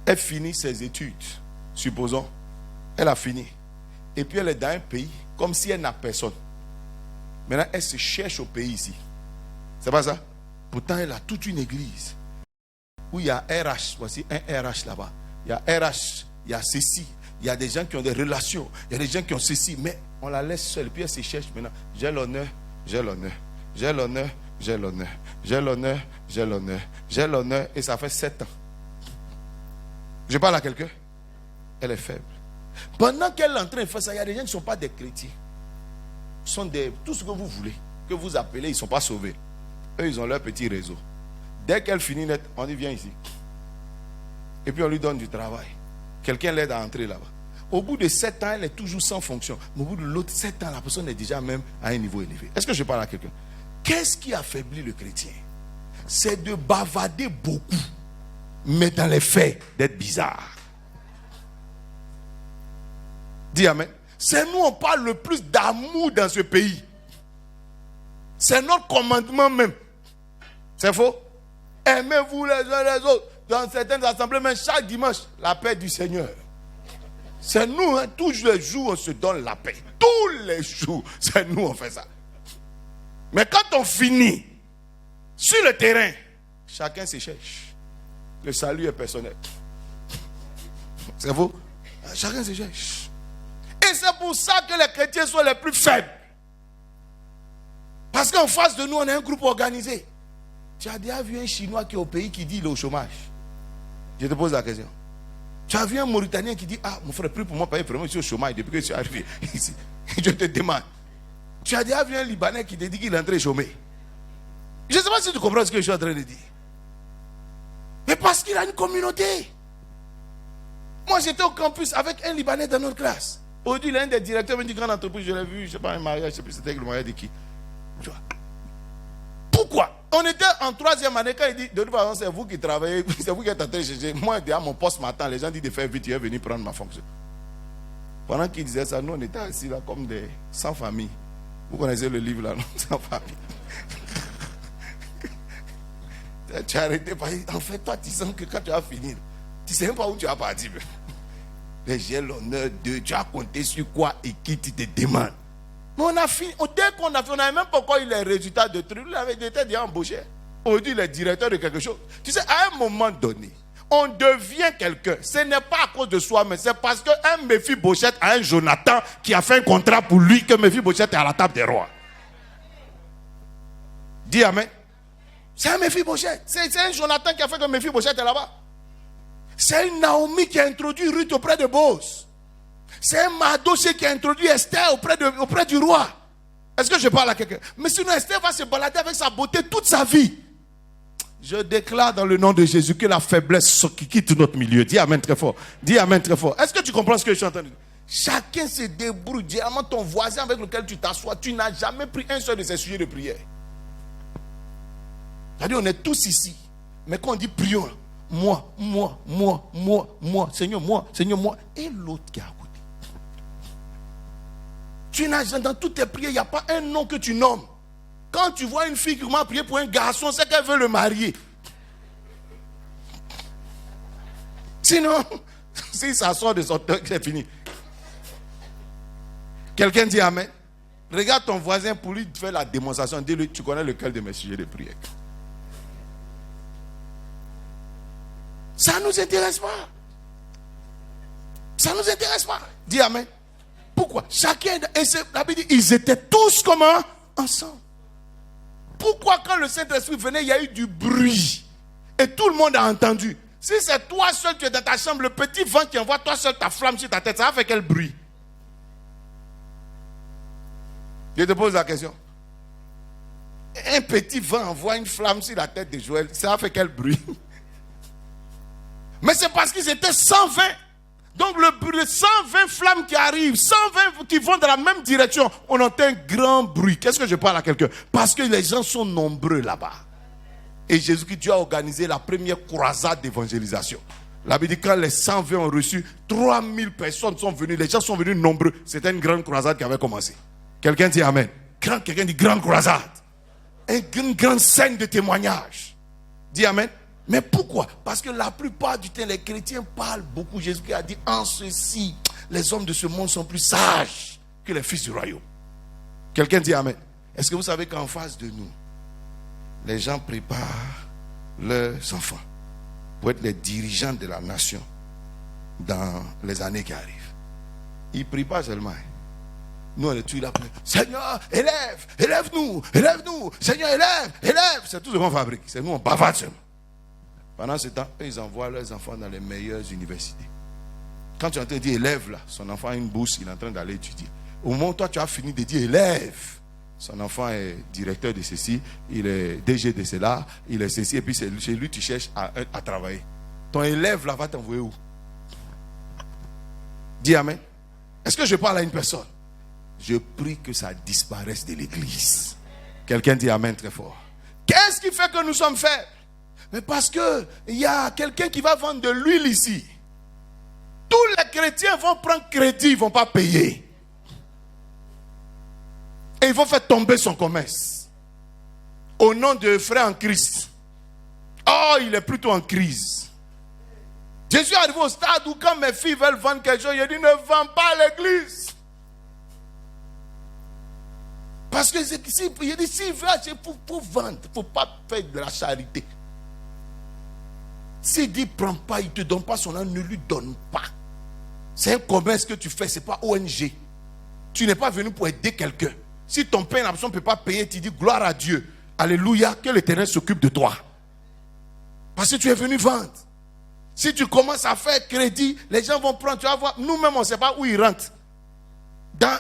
Elle finit ses études. Supposons. Elle a fini. Et puis elle est dans un pays comme si elle n'a personne. Maintenant elle se cherche au pays ici. C'est pas ça? Pourtant, elle a toute une église où il y a RH. Voici un RH là-bas. Il y a RH, il y a ceci. Il y a des gens qui ont des relations. Il y a des gens qui ont ceci. Mais on la laisse seule. Puis elle se cherche maintenant. J'ai l'honneur, j'ai l'honneur. J'ai l'honneur, j'ai l'honneur. J'ai l'honneur, j'ai l'honneur. J'ai l'honneur. Et ça fait 7 ans. Je parle à quelqu'un. Elle est faible. Pendant qu'elle est en train de faire ça, il y a des gens qui ne sont pas des chrétiens. Ils sont des... Tout ce que vous voulez, que vous appelez, ils ne sont pas sauvés. Eux, ils ont leur petit réseau. Dès qu'elle finit net, on dit viens ici. Et puis on lui donne du travail. Quelqu'un l'aide à entrer là-bas. Au bout de 7 ans, elle est toujours sans fonction. Mais au bout de l'autre 7 ans, la personne est déjà même à un niveau élevé. Est-ce que je parle à quelqu'un? Qu'est-ce qui affaiblit le chrétien? C'est de bavarder beaucoup, mais dans les faits, d'être bizarre. Dis amen. C'est nous, on parle le plus d'amour dans ce pays. C'est notre commandement même. C'est faux? Aimez-vous les uns les autres. Dans certaines assemblées, même chaque dimanche, la paix du Seigneur. C'est nous, hein, tous les jours, on se donne la paix. Tous les jours, c'est nous, on fait ça. Mais quand on finit sur le terrain, chacun se cherche. Le salut est personnel. C'est faux? Chacun se cherche. Et c'est pour ça que les chrétiens sont les plus faibles. Parce qu'en face de nous, on a un groupe organisé. Tu as déjà vu un Chinois qui est au pays qui dit il est au chômage? Je te pose la question. Tu as vu un Mauritanien qui dit ah, mon frère, prie pour moi, parce que je suis au chômage depuis que je suis arrivé ici. Je te demande. Tu as déjà vu un Libanais qui te dit qu'il est entré chômer? Je ne sais pas si tu comprends ce que je suis en train de dire. Mais parce qu'il a une communauté. Moi, j'étais au campus avec un Libanais dans notre classe. Aujourd'hui, l'un des directeurs d'une grande entreprise, je l'ai vu, je ne sais pas, un mariage, je ne sais plus c'était le mariage de qui. Tu vois. Pourquoi? On était en 3e année quand il dit, de toute façon, c'est vous qui travaillez, c'est vous qui êtes en train de chercher. Moi, derrière mon poste m'attend, les gens disent de faire vite, tu es venu prendre ma fonction. Pendant qu'il disait ça, nous, on était assis là comme des sans famille. Vous connaissez le livre là, non? Sans famille. Tu as arrêté, en fait, toi, tu sens que quand tu as fini, tu ne sais même pas où tu as parti. Mais j'ai l'honneur de, tu as compté sur quoi et qui tu te demandes. Mais on a fini, dès qu'on a fait, on n'avait même pas encore eu les résultats de trucs. Il avait été déjà embauché. Aujourd'hui, il est directeur de quelque chose. Tu sais, à un moment donné, on devient quelqu'un. Ce n'est pas à cause de soi, mais c'est parce qu'un Méphibosheth a un Jonathan qui a fait un contrat pour lui que Méphibosheth est à la table des rois. Dis amen. C'est un Méphibosheth. C'est un Jonathan qui a fait que Méphibosheth est là-bas. C'est une Naomi qui a introduit Ruth auprès de Boaz. C'est un Mardochée qui a introduit Esther auprès du roi. Est-ce que je parle à quelqu'un? Mais sinon Esther va se balader avec sa beauté toute sa vie. Je déclare dans le nom de Jésus que la faiblesse qui quitte notre milieu. Dis amen très fort. Dis amen très fort. Est-ce que tu comprends ce que je suis en train de dire? Chacun se débrouille. Généralement, ton voisin avec lequel tu t'assois, tu n'as jamais pris un seul de ces sujets de prière. C'est-à-dire, on est tous ici. Mais quand on dit prions, moi, Seigneur, moi. Et l'autre qui est à côté. Tu n'as jamais, dans toutes tes prières, il n'y a pas un nom que tu nommes. Quand tu vois une fille qui commence à prier pour un garçon, c'est qu'elle veut le marier. Sinon, si ça sort de son cœur, c'est fini. Quelqu'un dit amen. Regarde ton voisin pour lui faire la démonstration. Dis-lui, tu connais lequel de mes sujets de prière. Ça ne nous intéresse pas. Ça ne nous intéresse pas. Dis amen. Pourquoi? Chacun, et la Bible dit, ils étaient tous comment? Ensemble. Pourquoi quand le Saint-Esprit venait, il y a eu du bruit? Et tout le monde a entendu. Si c'est toi seul, tu es dans ta chambre, le petit vent qui envoie toi seul ta flamme sur ta tête, ça va faire quel bruit? Je te pose la question. Un petit vent envoie une flamme sur la tête de Joël, ça va faire quel bruit? Mais c'est parce qu'ils étaient 120. Donc le 120 flammes qui arrivent, 120 qui vont dans la même direction, on entend un grand bruit. Qu'est-ce que je parle à quelqu'un? Parce que les gens sont nombreux là-bas. Et Jésus-Christ, Dieu a organisé la première croisade d'évangélisation. La Bible dit quand les 120 ont reçu, 3000 personnes sont venues, les gens sont venus nombreux. C'était une grande croisade qui avait commencé. Quelqu'un dit amen. Quelqu'un dit grande croisade. Une grande scène de témoignage. Dis amen. Mais pourquoi? Parce que la plupart du temps, les chrétiens parlent beaucoup. Jésus a dit, en ceci, les hommes de ce monde sont plus sages que les fils du royaume. Quelqu'un dit amen. Est-ce que vous savez qu'en face de nous, les gens préparent leurs enfants pour être les dirigeants de la nation dans les années qui arrivent? Ils ne prient pas seulement. Nous, on est tous là. Seigneur, élève-nous. Seigneur, élève. C'est tout ce qu'on fabrique. C'est nous, on bavarde seulement. Pendant ce temps, ils envoient leurs enfants dans les meilleures universités. Quand tu es en train de dire élève, là, son enfant a une bourse, il est en train d'aller étudier. Au moment où toi, tu as fini de dire élève, son enfant est directeur de ceci, il est DG de cela, il est ceci, et puis c'est chez lui tu cherches à travailler. Ton élève là va t'envoyer où? Dis amen. Est-ce que je parle à une personne? Je prie que ça disparaisse de l'église. Quelqu'un dit amen très fort. Qu'est-ce qui fait que nous sommes faibles? Mais parce que il y a quelqu'un qui va vendre de l'huile ici. Tous les chrétiens vont prendre crédit, ils ne vont pas payer. Et ils vont faire tomber son commerce. Au nom de frère en Christ. Oh, il est plutôt en crise. Je suis arrivé au stade où quand mes filles veulent vendre quelque chose, je dis ne vends pas à l'église. Parce que il dit s'il veut acheter pour vendre, il ne faut pas faire de la charité. S'il dit prends pas, il ne te donne pas son nom, ne lui donne pas. C'est un commerce que tu fais, ce n'est pas ONG. Tu n'es pas venu pour aider quelqu'un. Si ton père n'a ne peut pas payer, tu dis gloire à Dieu. Alléluia, que l'Éternel s'occupe de toi. Parce que tu es venu vendre. Si tu commences à faire crédit, les gens vont prendre, tu vas voir, nous-mêmes on ne sait pas où ils rentrent.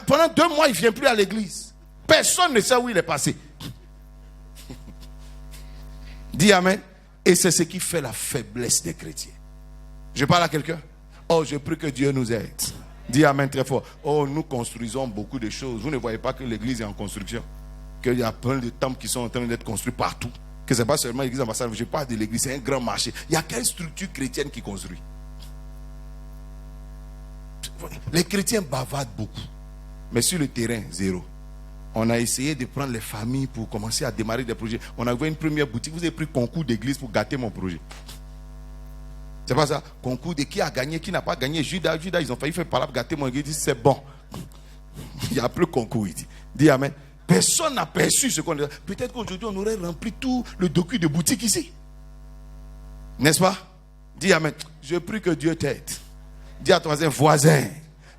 Pendant 2 mois, il ne vient plus à l'église. Personne ne sait où il est passé. Dis amen. Et c'est ce qui fait la faiblesse des chrétiens. Je parle à quelqu'un? Oh, je prie que Dieu nous aide. Dis amen très fort. Oh, nous construisons beaucoup de choses. Vous ne voyez pas que l'église est en construction? Qu'il y a plein de temples qui sont en train d'être construits partout. Que ce n'est pas seulement l'église ambassade. Je parle de l'église, c'est un grand marché. Il y a quelle structure chrétienne qui construit? Les chrétiens bavardent beaucoup. Mais sur le terrain, zéro. On a essayé de prendre les familles pour commencer à démarrer des projets. On a ouvert une première boutique. Vous avez pris concours d'église pour gâter mon projet. C'est pas ça. Concours de qui a gagné, qui n'a pas gagné. Judas, ils ont failli faire par là pour gâter mon église. Il dit c'est bon. Il n'y a plus concours. Il dit. Dis amen. Personne n'a perçu ce qu'on a. Peut-être qu'aujourd'hui on aurait rempli tout le document de boutique ici. N'est-ce pas? Dis amen. Je prie que Dieu t'aide. Dis à ton voisin.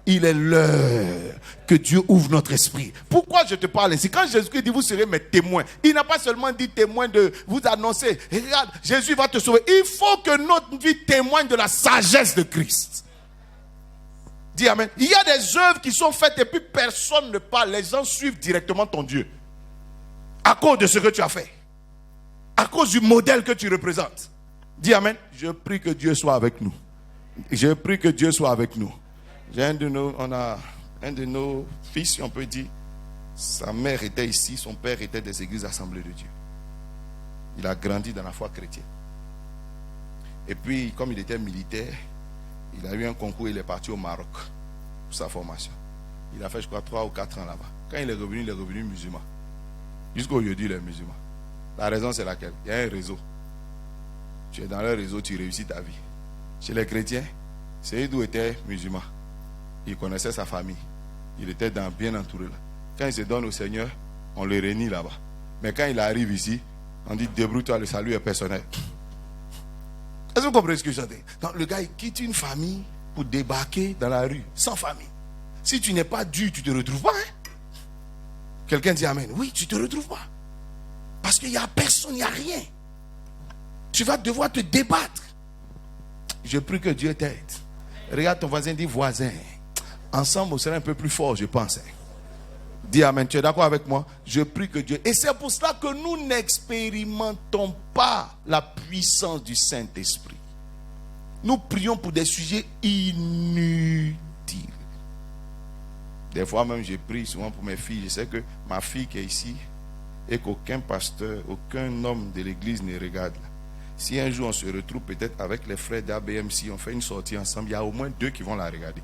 Il est l'heure que Dieu ouvre notre esprit. Pourquoi je te parle ainsi? Quand Jésus dit vous serez mes témoins, il n'a pas seulement dit témoin de vous annoncer. Regarde, Jésus va te sauver. Il faut que notre vie témoigne de la sagesse de Christ. Dis amen. Il y a des œuvres qui sont faites et puis personne ne parle. Les gens suivent directement ton Dieu. À cause de ce que tu as fait. À cause du modèle que tu représentes. Dis amen. Je prie que Dieu soit avec nous. Je prie que Dieu soit avec nous. J'ai un de nos fils, on peut dire, sa mère était ici, son père était des églises Assemblées de Dieu. Il a grandi dans la foi chrétienne. Et puis, comme il était militaire, il a eu un concours, il est parti au Maroc pour sa formation. Il a fait, je crois, 3 ou 4 ans là-bas. Quand il est revenu musulman. Jusqu'aujourd'hui, il est musulman. La raison, c'est laquelle? Il y a un réseau. Tu es dans le réseau, tu réussis ta vie. Chez les chrétiens, Seydou était musulman. Il connaissait sa famille. Il était bien entouré là. Quand il se donne au Seigneur, on le réunit là-bas. Mais quand il arrive ici, on dit débrouille-toi, le salut est personnel. Est-ce que vous comprenez ce que je dis? Donc le gars, il quitte une famille pour débarquer dans la rue, sans famille. Si tu n'es pas Dieu, tu ne te retrouves pas. Hein? Quelqu'un dit amen. Oui, tu ne te retrouves pas. Parce qu'il n'y a personne, il n'y a rien. Tu vas devoir te débattre. Je prie que Dieu t'aide. Regarde ton voisin, dit voisin. Ensemble, on sera un peu plus fort, je pense. Dis amen. Tu es d'accord avec moi? Je prie que Dieu. Et c'est pour cela que nous n'expérimentons pas la puissance du Saint-Esprit. Nous prions pour des sujets inutiles. Des fois même, je prie souvent pour mes filles. Je sais que ma fille qui est ici et qu'aucun pasteur, aucun homme de l'église ne regarde. Si un jour on se retrouve peut-être avec les frères d'ABM, si on fait une sortie ensemble, il y a au moins 2 qui vont la regarder.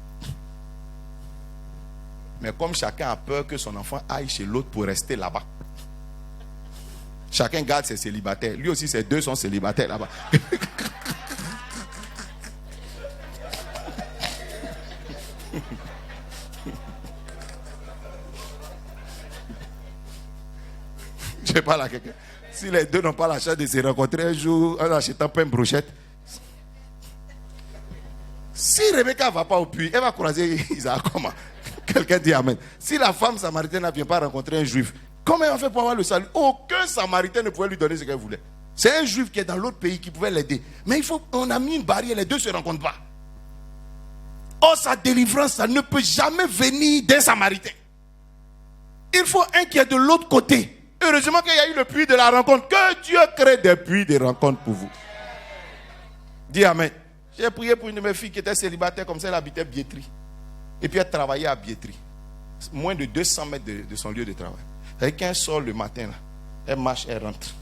Mais comme chacun a peur que son enfant aille chez l'autre pour rester là-bas, chacun garde ses célibataires. Lui aussi, ses 2 sont célibataires là-bas. Je parle à quelqu'un. Si les 2 n'ont pas la chance de se rencontrer un jour en achetant pain brochette, si Rebecca ne va pas au puits, elle va croiser Isaac comment? Quelqu'un dit amen. Si la femme samaritaine ne vient pas rencontrer un juif, comment elle va faire pour avoir le salut? Aucun samaritain ne pouvait lui donner ce qu'elle voulait. C'est un juif qui est dans l'autre pays qui pouvait l'aider. Mais on a mis une barrière, les 2 ne se rencontrent pas. Or, sa délivrance, ça ne peut jamais venir d'un samaritain. Il faut un qui est de l'autre côté. Heureusement qu'il y a eu le puits de la rencontre. Que Dieu crée des puits de rencontre pour vous. Dis amen. J'ai prié pour une de mes filles qui était célibataire, comme ça elle habitait Biétry. Et puis elle travaillait à Biétry. Moins de 200 mètres de son lieu de travail. Et quand elle sort le matin, là, elle marche, elle rentre.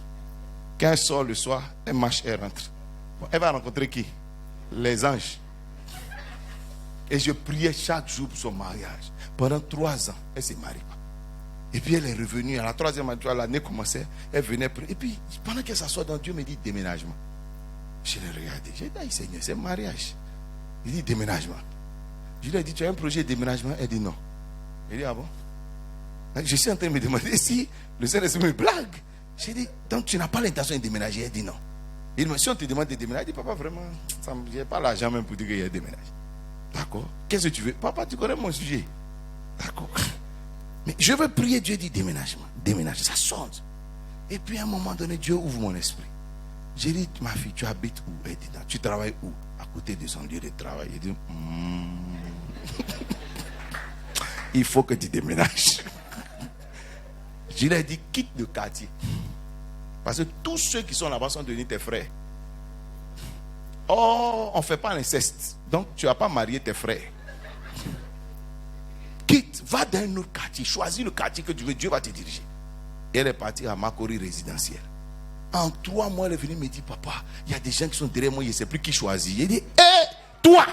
Quand elle sort le soir, elle marche, elle rentre. Bon, elle va rencontrer qui? Les anges. Et je priais chaque jour pour son mariage. Pendant 3 ans, elle ne s'est mariée pas. Et puis elle est revenue. À la 3e année, l'année commençait. Elle venait. Et puis pendant qu'elle s'assoit dans Dieu, me dit déménagement. Je l'ai regardé. J'ai dit, Seigneur, c'est mariage. Il dit déménagement. Je lui ai dit, tu as un projet de déménagement? Elle dit non. Il dit, ah bon? Je suis en train de me demander si le Saint-Esprit me blague. J'ai dit, donc tu n'as pas l'intention de déménager? Elle dit non. Il dit, si on te demande de déménager, il dit, papa, vraiment, je n'ai pas l'argent même pour dire qu'il y a déménage. D'accord. Qu'est-ce que tu veux? Papa, tu connais mon sujet. D'accord. Mais je veux prier, Dieu dit déménagement. Déménage, ça sonne. Et puis à un moment donné, Dieu ouvre mon esprit. J'ai dit, ma fille, tu habites où? Elle dit, non. Tu travailles où? À côté de son lieu de travail. Il dit, il faut que tu déménages. Je lui ai dit, quitte le quartier. Parce que tous ceux qui sont là-bas sont devenus tes frères. Oh, on ne fait pas l'inceste. Donc, tu n'as pas marié tes frères. Quitte, va dans un autre quartier. Choisis le quartier que tu veux. Dieu va te diriger. Et elle est partie à Makori résidentielle. En 3 mois, elle est venue me dire, papa, il y a des gens qui sont derrière moi, je ne sais plus qui choisir. Il dit, hé, toi!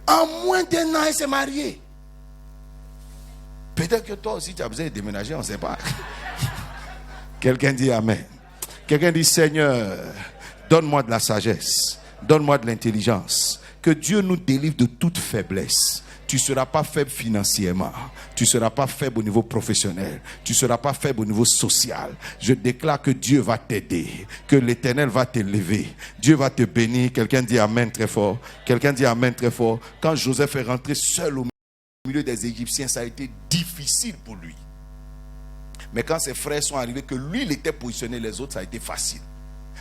En moins d'1 an, elle s'est mariée. Peut-être que toi aussi, tu as besoin de déménager, on ne sait pas. Quelqu'un dit amen. Quelqu'un dit, Seigneur, donne-moi de la sagesse. Donne-moi de l'intelligence. Que Dieu nous délivre de toute faiblesse. Tu ne seras pas faible financièrement. Tu ne seras pas faible au niveau professionnel. Tu ne seras pas faible au niveau social. Je déclare que Dieu va t'aider. Que l'Éternel va t'élever. Dieu va te bénir. Quelqu'un dit amen très fort. Quelqu'un dit amen très fort. Quand Joseph est rentré seul au milieu des Égyptiens, ça a été difficile pour lui. Mais quand ses frères sont arrivés, que lui, il était positionné, les autres, ça a été facile.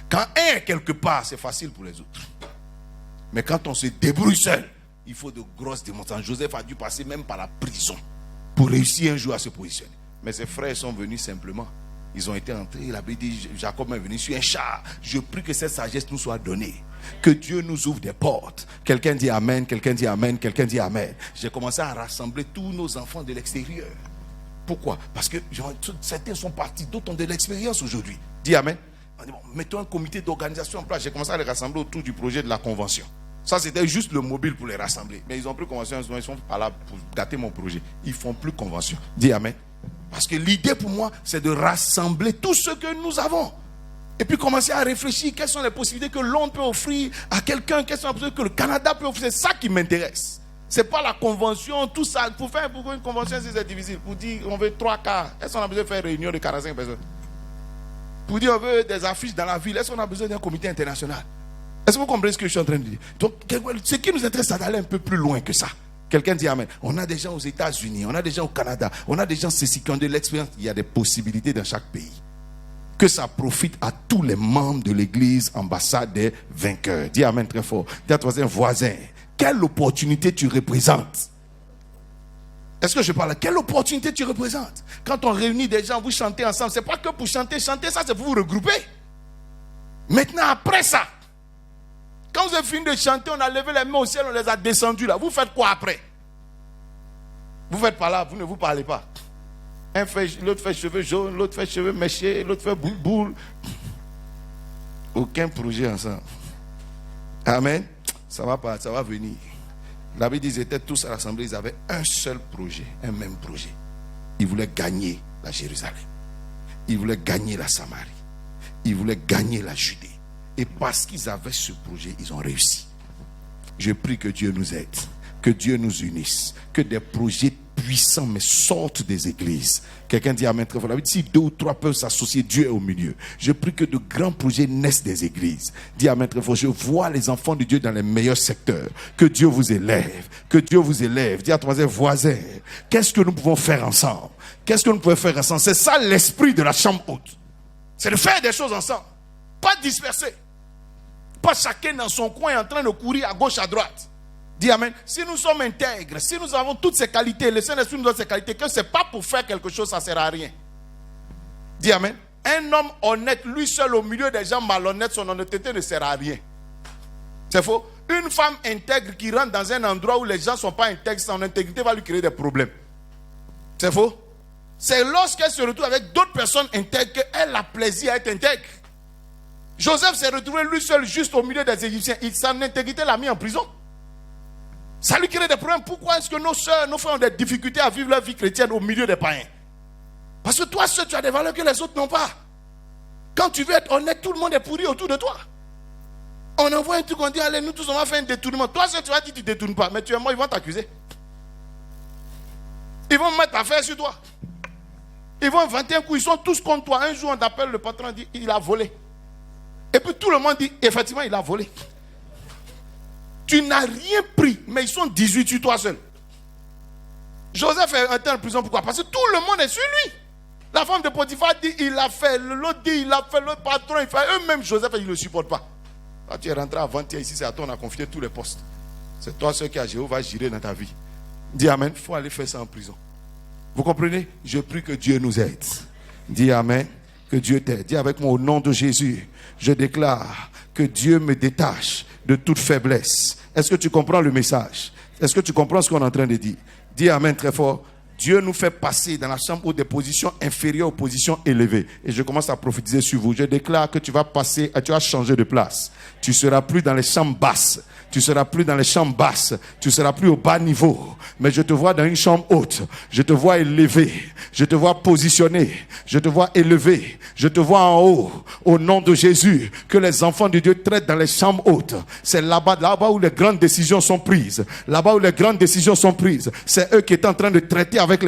Quand un est quelque part, c'est facile pour les autres. Mais quand on se débrouille seul, il faut de grosses démonstrations. Joseph a dû passer même par la prison pour réussir un jour à se positionner. Mais ses frères sont venus simplement. Ils ont été entrés. Il avait dit, Jacob est venu sur un char. Je prie que cette sagesse nous soit donnée. Que Dieu nous ouvre des portes. Quelqu'un dit Amen, quelqu'un dit Amen, quelqu'un dit Amen. J'ai commencé à rassembler tous nos enfants de l'extérieur. Pourquoi? Parce que certains sont partis, d'autres ont de l'expérience aujourd'hui. Dis Amen. On dit, bon, mettons un comité d'organisation en place. J'ai commencé à les rassembler autour du projet de la convention. Ça, c'était juste le mobile pour les rassembler. Mais ils ont pris convention, ils sont pas là pour gâter mon projet. Ils font plus convention. Dis Amen. Parce que l'idée pour moi, c'est de rassembler tout ce que nous avons. Et puis commencer à réfléchir quelles sont les possibilités que Londres peut offrir à quelqu'un, quelles sont les possibilités que le Canada peut offrir. C'est ça qui m'intéresse. C'est pas la convention, tout ça. Pour une convention, c'est difficile. Pour dire on veut 3 quarts, est-ce qu'on a besoin de faire une réunion de 45 personnes? Pour dire on veut des affiches dans la ville, est-ce qu'on a besoin d'un comité international? Est-ce que vous comprenez ce que je suis en train de dire? Donc, ce qui nous intéresse, c'est d'aller un peu plus loin que ça. Quelqu'un dit Amen. On a des gens aux États-Unis, on a des gens au Canada, on a des gens ceci qui ont de l'expérience. Il y a des possibilités dans chaque pays. Que ça profite à tous les membres de l'église, ambassade des vainqueurs. Dis Amen très fort. Dis à ton voisin, quelle opportunité tu représentes? Est-ce que je parle? Quelle opportunité tu représentes? Quand on réunit des gens, vous chantez ensemble, c'est pas que pour chanter, ça c'est pour vous regrouper. Maintenant, après ça, quand vous avez fini de chanter, on a levé les mains au ciel, on les a descendus là. Vous faites quoi après? Vous faites pas là, vous ne vous parlez pas. L'autre fait cheveux jaunes, l'autre fait cheveux méchés, l'autre fait boule. Aucun projet ensemble. Amen. Ça va pas, ça va venir. La Bible dit qu'ils étaient tous rassemblés, ils avaient un seul projet, un même projet. Ils voulaient gagner la Jérusalem. Ils voulaient gagner la Samarie. Ils voulaient gagner la Judée. Et parce qu'ils avaient ce projet, ils ont réussi. Je prie que Dieu nous aide, que Dieu nous unisse, que des projets puissants mais sortent des églises. Quelqu'un dit Amen très fort. Si 2 ou 3 peuvent s'associer, Dieu est au milieu. Je prie que de grands projets naissent des églises. Dis Amen très fort. Je vois les enfants de Dieu dans les meilleurs secteurs. Que Dieu vous élève. Que Dieu vous élève. Dis à ton voisin, qu'est-ce que nous pouvons faire ensemble? Qu'est-ce que nous pouvons faire ensemble? C'est ça l'esprit de la chambre haute. C'est de faire des choses ensemble. Pas disperser. Pas chacun dans son coin en train de courir à gauche, à droite. Dis Amen. Si nous sommes intègres, si nous avons toutes ces qualités, le Saint-Esprit nous donne ces qualités, que ce n'est pas pour faire quelque chose, ça ne sert à rien. Dis Amen. Un homme honnête, lui seul au milieu des gens malhonnêtes, son honnêteté ne sert à rien. C'est faux. Une femme intègre qui rentre dans un endroit où les gens ne sont pas intègres, son intégrité va lui créer des problèmes. C'est faux. C'est lorsqu'elle se retrouve avec d'autres personnes intègres qu'elle a plaisir à être intègre. Joseph s'est retrouvé lui seul juste au milieu des Égyptiens. Son intégrité l'a mis en prison. Ça lui crée des problèmes. Pourquoi est-ce que nos soeurs, nos frères ont des difficultés à vivre leur vie chrétienne au milieu des païens? Parce que toi seul, tu as des valeurs que les autres n'ont pas. Quand tu veux être honnête, tout le monde est pourri autour de toi. On envoie un truc, on dit, allez, nous tous on va faire un détournement. Toi seul, tu vas dire, tu ne détournes pas. Mais tu es mort, ils vont t'accuser. Ils vont mettre affaire sur toi. Ils vont inventer un coup, ils sont tous contre toi. Un jour, on t'appelle, le patron dit, il a volé. Et puis tout le monde dit, effectivement, il a volé. Tu n'as rien pris, mais ils sont 18 sur toi seul. Joseph est entré en prison, pourquoi? Parce que tout le monde est sur lui. La femme de Potiphar dit, il a fait. L'autre dit, il a fait. Le patron, il fait. Eux-mêmes, Joseph, ils ne le supportent pas. Quand tu es rentré avant-hier ici, c'est à toi, on a confié tous les postes. C'est toi seul qui a Jéhovah géré dans ta vie. Dis Amen, il faut aller faire ça en prison. Vous comprenez? Je prie que Dieu nous aide. Dis Amen, que Dieu t'aide. Dis avec moi, au nom de Jésus, je déclare que Dieu me détache de toute faiblesse. Est-ce que tu comprends le message? Est-ce que tu comprends ce qu'on est en train de dire? Dis Amen très fort. Dieu nous fait passer dans la chambre des positions inférieures aux positions élevées. Et je commence à prophétiser sur vous. Je déclare que tu vas passer, tu vas changer de place. Tu ne seras plus dans les chambres basses. Tu ne seras plus dans les chambres basses. Tu ne seras plus au bas niveau. Mais je te vois dans une chambre haute. Je te vois élevé. Je te vois positionné. Je te vois élevé. Je te vois en haut. Au nom de Jésus, que les enfants de Dieu traitent dans les chambres hautes. C'est là-bas où les grandes décisions sont prises. Là-bas où les grandes décisions sont prises. C'est eux qui étaient en train de traiter avec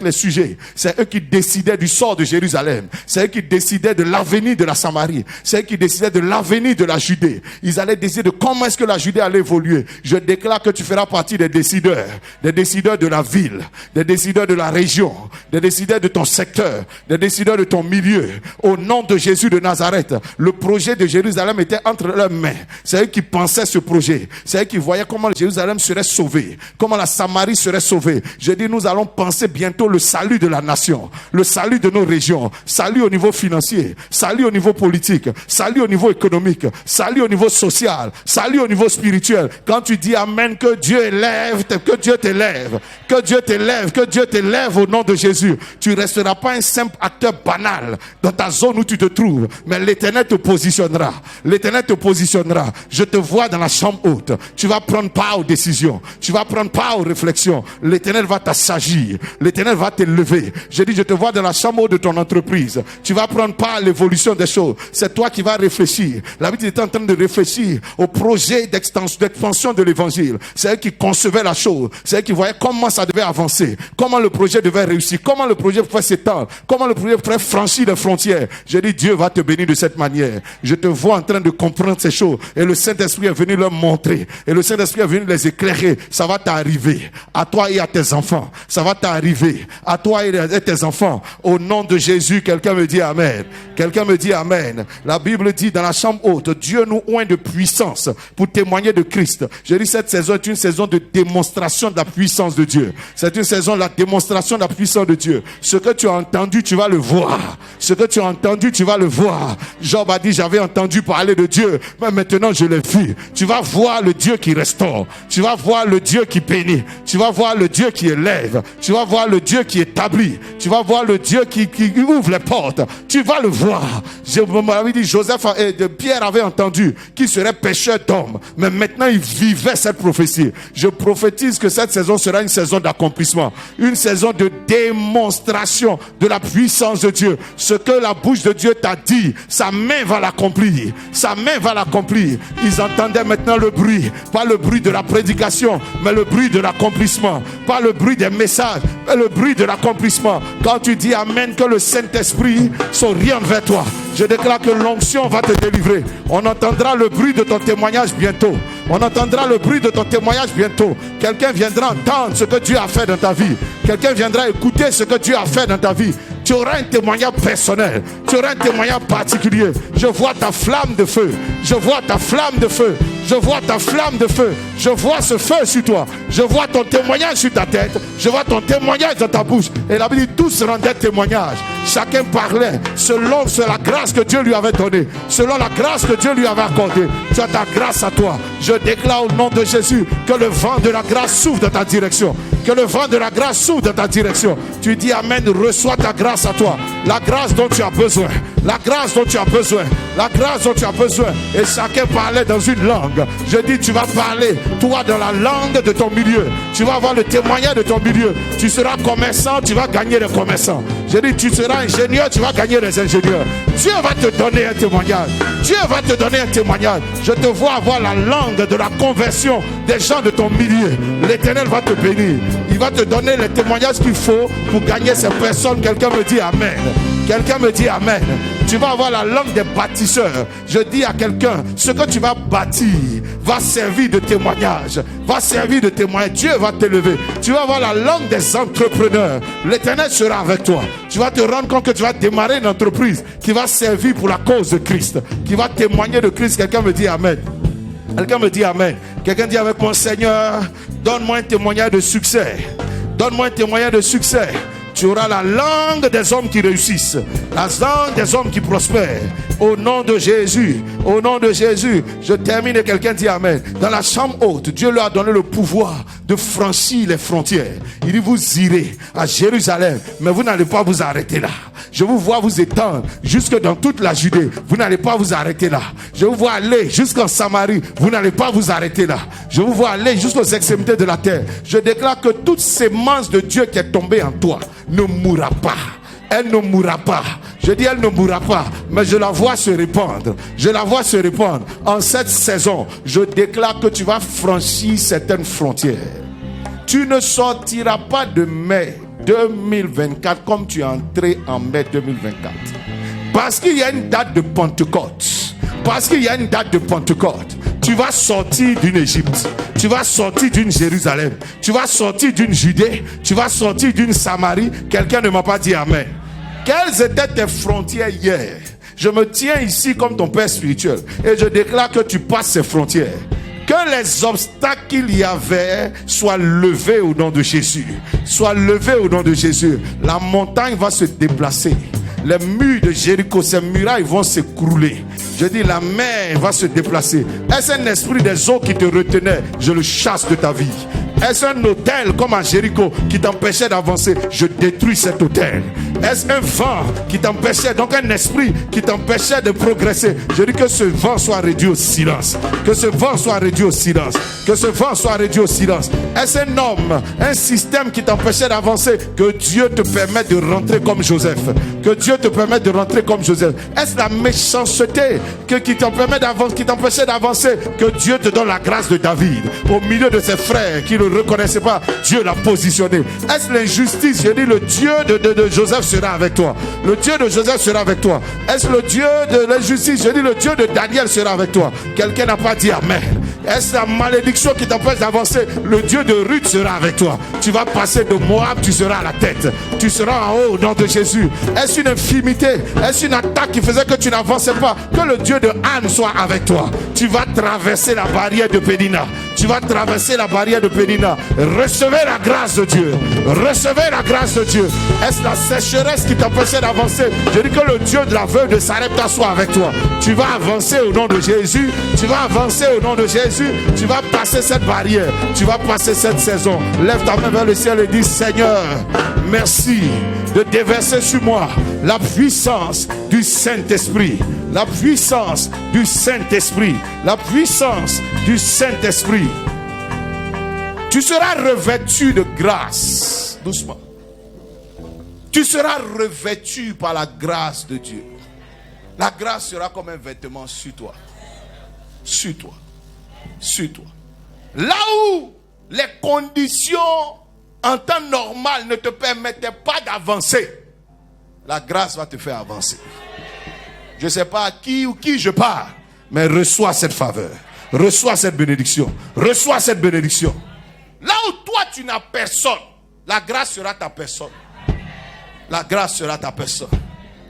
les sujets. C'est eux qui décidaient du sort de Jérusalem. C'est eux qui décidaient de l'avenir de la Samarie. C'est eux qui décidaient de l'avenir de la Judée. Ils allaient décider de comment est-ce que la Judée allait évoluer. Je déclare que tu feras partie des décideurs de la ville, des décideurs de la région, région, des décideurs de ton secteur, des décideurs de ton milieu. Au nom de Jésus de Nazareth, le projet de Jérusalem était entre leurs mains. C'est eux qui pensaient ce projet. C'est eux qui voyaient comment Jérusalem serait sauvé, comment la Samarie serait sauvée. Je dis, nous allons penser bientôt le salut de la nation, le salut de nos régions, salut au niveau financier, salut au niveau politique, salut au niveau économique, salut au niveau social, salut au niveau spirituel. Quand tu dis Amen, que Dieu élève, que Dieu t'élève, que Dieu t'élève, que Dieu t'élève au nom de Jésus. Tu ne resteras pas un simple acteur banal dans ta zone où tu te trouves, mais l'Éternel te positionnera. L'Éternel te positionnera. Je te vois dans la chambre haute. Tu vas prendre part aux décisions. Tu vas prendre part aux réflexions. L'Éternel va t'assagir. L'Éternel va t'élever. Je dis, je te vois dans la chambre haute de ton entreprise. Tu vas prendre part à l'évolution des choses. C'est toi qui vas réfléchir. La Bible est en train de réfléchir au projet d'expansion de l'évangile. C'est eux qui concevaient la chose. C'est eux qui voyaient comment ça devait avancer, comment le projet devait réussir, comment le projet pouvait s'étendre, comment le projet pouvait franchir les frontières. Je dis, Dieu va te bénir de cette manière. Je te vois en train de comprendre ces choses. Et le Saint-Esprit est venu leur montrer. Et le Saint-Esprit est venu les éclairer. Ça va t'arriver. À toi et à tes enfants. Ça va t'arriver. À toi et à tes enfants. Au nom de Jésus, quelqu'un me dit Amen. Quelqu'un me dit Amen. La Bible dit dans la chambre haute, Dieu nous oint de puissance pour témoigner de Christ. Je dis, cette saison est une saison de démonstration de la puissance de Dieu. C'est une saison de la démonstration de la puissance de Dieu. Ce que tu as entendu, tu vas le voir. Ce que tu as entendu, tu vas le voir. Job a dit, j'avais entendu parler de Dieu, mais maintenant je l'ai vu. Tu vas voir le Dieu qui restaure. Tu vas voir le Dieu qui bénit. Tu vas voir le Dieu qui élève. Tu vas voir le Dieu qui établit. Tu vas voir le Dieu qui ouvre les portes. Tu vas le voir. Je m'avais dit, Pierre avait entendu qu'il serait pécheur d'hommes, mais maintenant il vivait cette prophétie. Je prophétise que cette saison sera une saison d'accomplissement, une saison de démonstration de la puissance de Dieu. Ce que la bouche de Dieu t'a dit, sa main va l'accomplir. Sa main va l'accomplir. Ils entendaient maintenant le bruit, pas le bruit de la prédication, mais le bruit de l'accomplissement. Pas le bruit des messages, mais le bruit de l'accomplissement. Quand tu dis Amen, que le Saint-Esprit s'oriente vers toi, je déclare que l'onction va te délivrer. On entendra le bruit de ton témoignage bientôt. On entendra le bruit de ton témoignage bientôt. Quelqu'un viendra entendre ce que Dieu a fait dans ta vie. Quelqu'un viendra écouter ce que Dieu a fait dans ta vie. Tu auras un témoignage personnel. Tu auras un témoignage particulier. Je vois ta flamme de feu. Je vois ta flamme de feu. Je vois ta flamme de feu. Je vois ce feu sur toi. Je vois ton témoignage sur ta tête. Je vois ton témoignage dans ta bouche. Et la Bible dit, tous rendaient témoignage. Chacun parlait selon la grâce que Dieu lui avait donnée. Selon la grâce que Dieu lui avait accordée. Tu as ta grâce à toi. Je déclare au nom de Jésus que le vent de la grâce s'ouvre dans ta direction. Que le vent de la grâce s'ouvre dans ta direction. Tu dis Amen, reçois ta grâce à toi. La grâce dont tu as besoin. La grâce dont tu as besoin. La grâce dont tu as besoin. Et chacun parlait dans une langue. Je dis, tu vas parler, toi, dans la langue de ton milieu. Tu vas avoir le témoignage de ton milieu. Tu seras commerçant, tu vas gagner les commerçants. Je dis, tu seras ingénieur, tu vas gagner les ingénieurs. Dieu va te donner un témoignage. Dieu va te donner un témoignage. Je te vois avoir la langue de la conversion des gens de ton milieu. L'Éternel va te bénir. Il va te donner les témoignages qu'il faut pour gagner ces personnes. Quelqu'un me dit Amen. Quelqu'un me dit Amen. Tu vas avoir la langue des bâtisseurs. Je dis à quelqu'un, ce que tu vas bâtir va servir de témoignage. Va servir de témoignage. Dieu va t'élever. Tu vas avoir la langue des entrepreneurs. L'Éternel sera avec toi. Tu vas te rendre compte que tu vas démarrer une entreprise qui va servir pour la cause de Christ. Qui va témoigner de Christ. Quelqu'un me dit Amen. Quelqu'un me dit Amen. Quelqu'un dit avec mon Seigneur, donne-moi un témoignage de succès. Donne-moi un témoignage de succès. Tu auras la langue des hommes qui réussissent, la langue des hommes qui prospèrent. Au nom de Jésus, au nom de Jésus, je termine et quelqu'un dit Amen. Dans la chambre haute, Dieu leur a donné le pouvoir de franchir les frontières. Il dit, vous irez à Jérusalem, mais vous n'allez pas vous arrêter là. Je vous vois vous étendre jusque dans toute la Judée. Vous n'allez pas vous arrêter là. Je vous vois aller jusqu'en Samarie. Vous n'allez pas vous arrêter là. Je vous vois aller jusqu'aux extrémités de la terre. Je déclare que toute sémence de Dieu qui est tombée en toi ne mourra pas. Elle ne mourra pas. Je dis elle ne mourra pas, mais je la vois se répandre. Je la vois se répandre. En cette saison, je déclare que tu vas franchir certaines frontières. Tu ne sortiras pas de mai 2024 comme tu es entré en mai 2024. Parce qu'il y a une date de Pentecôte. Parce qu'il y a une date de Pentecôte. Tu vas sortir d'une Égypte. Tu vas sortir d'une Jérusalem. Tu vas sortir d'une Judée. Tu vas sortir d'une Samarie. Quelqu'un ne m'a pas dit Amen. Quelles étaient tes frontières hier? Je me tiens ici comme ton père spirituel et je déclare que tu passes ces frontières. Que les obstacles qu'il y avait soient levés au nom de Jésus. Soient levés au nom de Jésus. La montagne va se déplacer. Les murs de Jéricho, ces murailles vont s'écrouler. Je dis, la mer va se déplacer. Est-ce un esprit des eaux qui te retenait? Je le chasse de ta vie. Est-ce un hôtel comme à Jéricho qui t'empêchait d'avancer? Je détruis cet hôtel. Est-ce un vent qui t'empêchait, donc un esprit qui t'empêchait de progresser? Je dis que ce vent soit réduit au silence. Que ce vent soit réduit au silence. Que ce vent soit réduit au silence. Est-ce un homme, un système qui t'empêchait d'avancer? Que Dieu te permette de rentrer comme Joseph. Que Dieu te permette de rentrer comme Joseph. Est-ce la méchanceté qui t'empêchait d'avancer? Que Dieu te donne la grâce de David. Au milieu de ses frères qui ne reconnaissaient pas, Dieu l'a positionné. Est-ce l'injustice? Je dis, le Dieu de Joseph sera avec toi. Le Dieu de Joseph sera avec toi. Est-ce le Dieu de l'injustice? Je dis, le Dieu de Daniel sera avec toi. Quelqu'un n'a pas dit Amen. Est-ce la malédiction qui t'empêche d'avancer? Le Dieu de Ruth sera avec toi. Tu vas passer de Moab, tu seras à la tête. Tu seras en haut au nom de Jésus. Est-ce une infimité? Est-ce une attaque qui faisait que tu n'avançais pas? Que le Dieu de Anne soit avec toi. Tu vas traverser la barrière de Pénina. Tu vas traverser la barrière de Pénina. Recevez la grâce de Dieu. Recevez la grâce de Dieu. Est-ce la sécheresse qui t'empêchait d'avancer? Je dis que le Dieu de la veuve de Sarepta soit avec toi. Tu vas avancer au nom de Jésus. Tu vas avancer au nom de Jésus. Tu vas passer cette barrière. Tu vas passer cette saison. Lève ta main vers le ciel et dis, Seigneur, merci de déverser sur moi la puissance du Saint-Esprit. La puissance du Saint-Esprit. La puissance du Saint-Esprit. Tu seras revêtu de grâce. Doucement. Tu seras revêtu par la grâce de Dieu. La grâce sera comme un vêtement sur toi. Sur toi. Sur toi. Là où les conditions en temps normal ne te permettaient pas d'avancer, la grâce va te faire avancer. Je ne sais pas à qui ou qui je parle, mais reçois cette faveur. Reçois cette bénédiction. Reçois cette bénédiction. Là où toi tu n'as personne, la grâce sera ta personne. La grâce sera ta personne.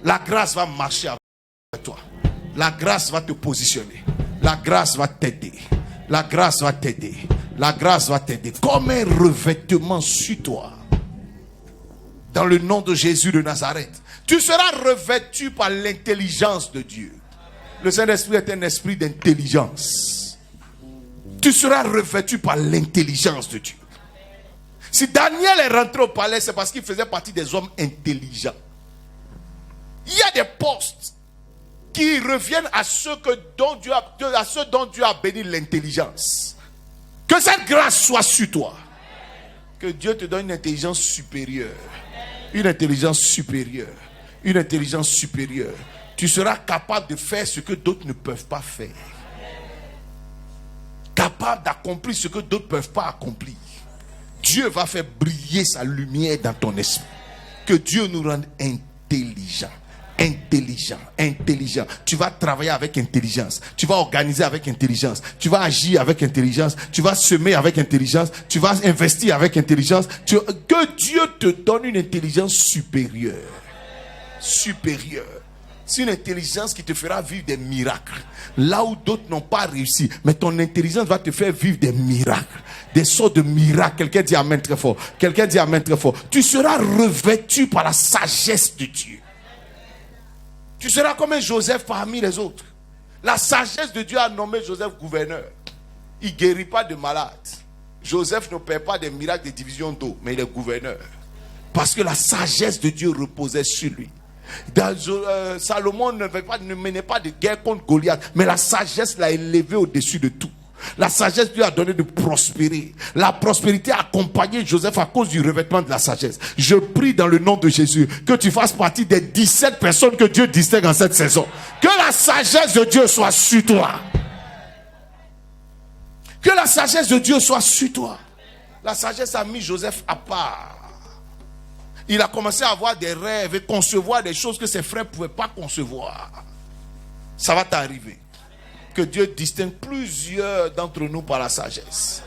La grâce va marcher avec toi. La grâce va te positionner. La grâce va t'aider. La grâce va t'aider. La grâce va t'aider. Comme un revêtement sur toi. Dans le nom de Jésus de Nazareth. Tu seras revêtu par l'intelligence de Dieu. Le Saint-Esprit est un esprit d'intelligence. Tu seras revêtu par l'intelligence de Dieu. Si Daniel est rentré au palais, c'est parce qu'il faisait partie des hommes intelligents. Il y a des postes qui reviennent à ceux dont Dieu a béni l'intelligence. Que cette grâce soit sur toi. Que Dieu te donne une intelligence supérieure. Une intelligence supérieure. Une intelligence supérieure. Tu seras capable de faire ce que d'autres ne peuvent pas faire. Capable d'accomplir ce que d'autres ne peuvent pas accomplir. Dieu va faire briller sa lumière dans ton esprit. Que Dieu nous rende intelligents. Intelligent. Tu vas travailler avec intelligence. Tu vas organiser avec intelligence. Tu vas agir avec intelligence. Tu vas semer avec intelligence. Tu vas investir avec intelligence. Que Dieu te donne une intelligence supérieure. Supérieure. C'est une intelligence qui te fera vivre des miracles. Là où d'autres n'ont pas réussi. Mais ton intelligence va te faire vivre des miracles. Des sortes de miracles. Quelqu'un dit Amen très fort. Quelqu'un dit Amen très fort. Tu seras revêtu par la sagesse de Dieu. Tu seras comme un Joseph parmi les autres. La sagesse de Dieu a nommé Joseph gouverneur. Il ne guérit pas de malades. Joseph ne perd pas des miracles de division d'eau, mais il est gouverneur. Parce que la sagesse de Dieu reposait sur lui. Salomon ne menait pas de guerre contre Goliath, mais la sagesse l'a élevé au-dessus de tout. La sagesse lui a donné de prospérer. La prospérité a accompagné Joseph à cause du revêtement de la sagesse. Je prie dans le nom de Jésus que tu fasses partie des 17 personnes que Dieu distingue en cette saison. Que la sagesse de Dieu soit sur toi. Que la sagesse de Dieu soit sur toi. La sagesse a mis Joseph à part. Il a commencé à avoir des rêves et concevoir des choses que ses frères ne pouvaient pas concevoir. Ça va t'arriver. que Dieu distingue plusieurs d'entre nous par la sagesse.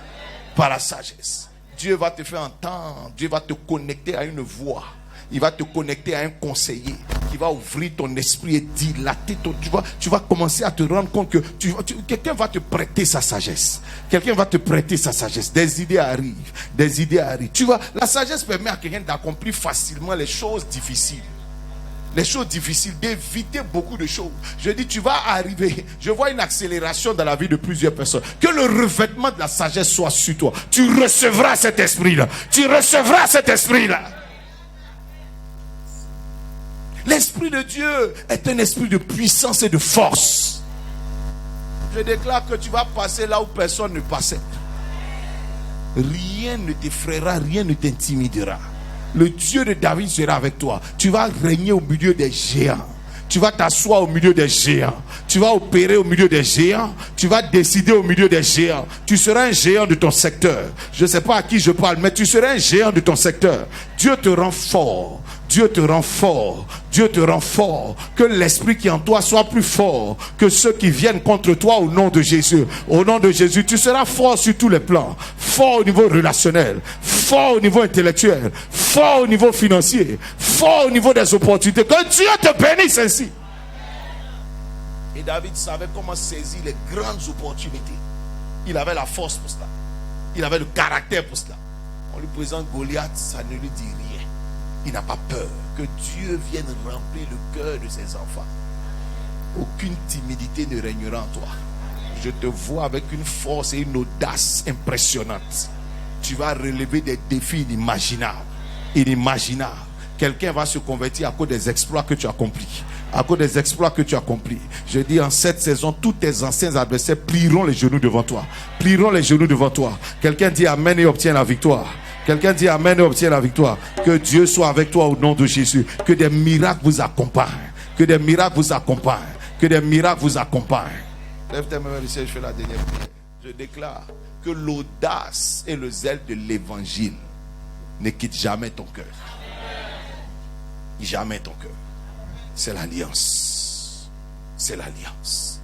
Par la sagesse. Dieu va te faire entendre. Dieu va te connecter à une voix. Il va te connecter à un conseiller qui va ouvrir ton esprit et dilater ton... Tu vas commencer à te rendre compte que quelqu'un va te prêter sa sagesse. Quelqu'un va te prêter sa sagesse. Des idées arrivent. Des idées arrivent. Tu vois, la sagesse permet à quelqu'un d'accomplir facilement les choses difficiles. Les choses difficiles, d'éviter beaucoup de choses. Je dis, tu vas arriver. Je vois une accélération dans la vie de plusieurs personnes. Que le revêtement de la sagesse soit sur toi. Tu recevras cet esprit-là. Tu recevras cet esprit-là. L'esprit de Dieu est un esprit de puissance et de force. Je déclare que tu vas passer là où personne ne passait. Rien ne t'effraiera, rien ne t'intimidera. Le Dieu de David sera avec toi. Tu vas régner au milieu des géants. Tu vas t'asseoir au milieu des géants. Tu vas opérer au milieu des géants. Tu vas décider au milieu des géants. Tu seras un géant de ton secteur. Je ne sais pas à qui je parle, mais tu seras un géant de ton secteur. Dieu te rend fort. Dieu te rend fort. Dieu te rend fort. Que l'esprit qui est en toi soit plus fort que ceux qui viennent contre toi au nom de Jésus. Au nom de Jésus, tu seras fort sur tous les plans. Fort au niveau relationnel. Fort au niveau intellectuel. Fort au niveau financier. Fort au niveau des opportunités. Que Dieu te bénisse ainsi. Et David savait comment saisir les grandes opportunités. Il avait la force pour cela. Il avait le caractère pour cela. On lui présente Goliath, ça ne lui dit rien. Il n'a pas peur. Que Dieu vienne remplir le cœur de ses enfants. Aucune timidité ne régnera en toi. Je te vois avec une force et une audace impressionnante. Tu vas relever des défis inimaginables. Inimaginables. Quelqu'un va se convertir à cause des exploits que tu as accomplis. À cause des exploits que tu as accomplis. Je dis, en cette saison, tous tes anciens adversaires plieront les genoux devant toi. Plieront les genoux devant toi. Quelqu'un dit amen et obtient la victoire. Quelqu'un dit amen et obtient la victoire. Que Dieu soit avec toi au nom de Jésus. Que des miracles vous accompagnent. Que des miracles vous accompagnent. Que des miracles vous accompagnent. Lève tes mains, je fais la dernière prière. Je déclare que l'audace et le zèle de l'évangile ne quittent jamais ton cœur. Jamais ton cœur. C'est l'alliance. C'est l'alliance.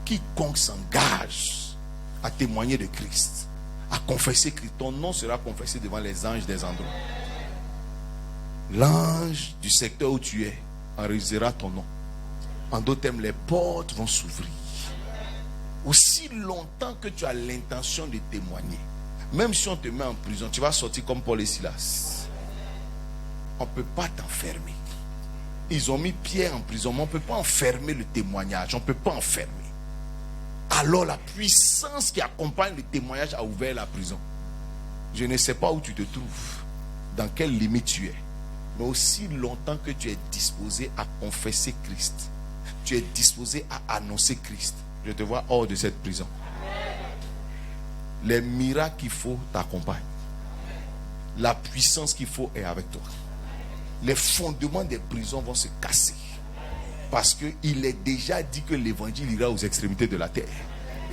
Quiconque s'engage à témoigner de Christ, à confesser Christ, ton nom sera confessé devant les anges des endroits. L'ange du secteur où tu es enregistrera ton nom. En d'autres termes, les portes vont s'ouvrir. Aussi longtemps que tu as l'intention de témoigner, même si on te met en prison, tu vas sortir comme Paul et Silas. On ne peut pas t'enfermer. Ils ont mis Pierre en prison, mais on ne peut pas enfermer le témoignage. On ne peut pas enfermer. Alors la puissance qui accompagne le témoignage a ouvert la prison. Je ne sais pas où tu te trouves, dans quelle limite tu es, mais aussi longtemps que tu es disposé à confesser Christ, tu es disposé à annoncer Christ, je te vois hors de cette prison. Les miracles qu'il faut t'accompagnent. La puissance qu'il faut est avec toi. Les fondements des prisons vont se casser. Parce qu'il est déjà dit que l'évangile ira aux extrémités de la terre.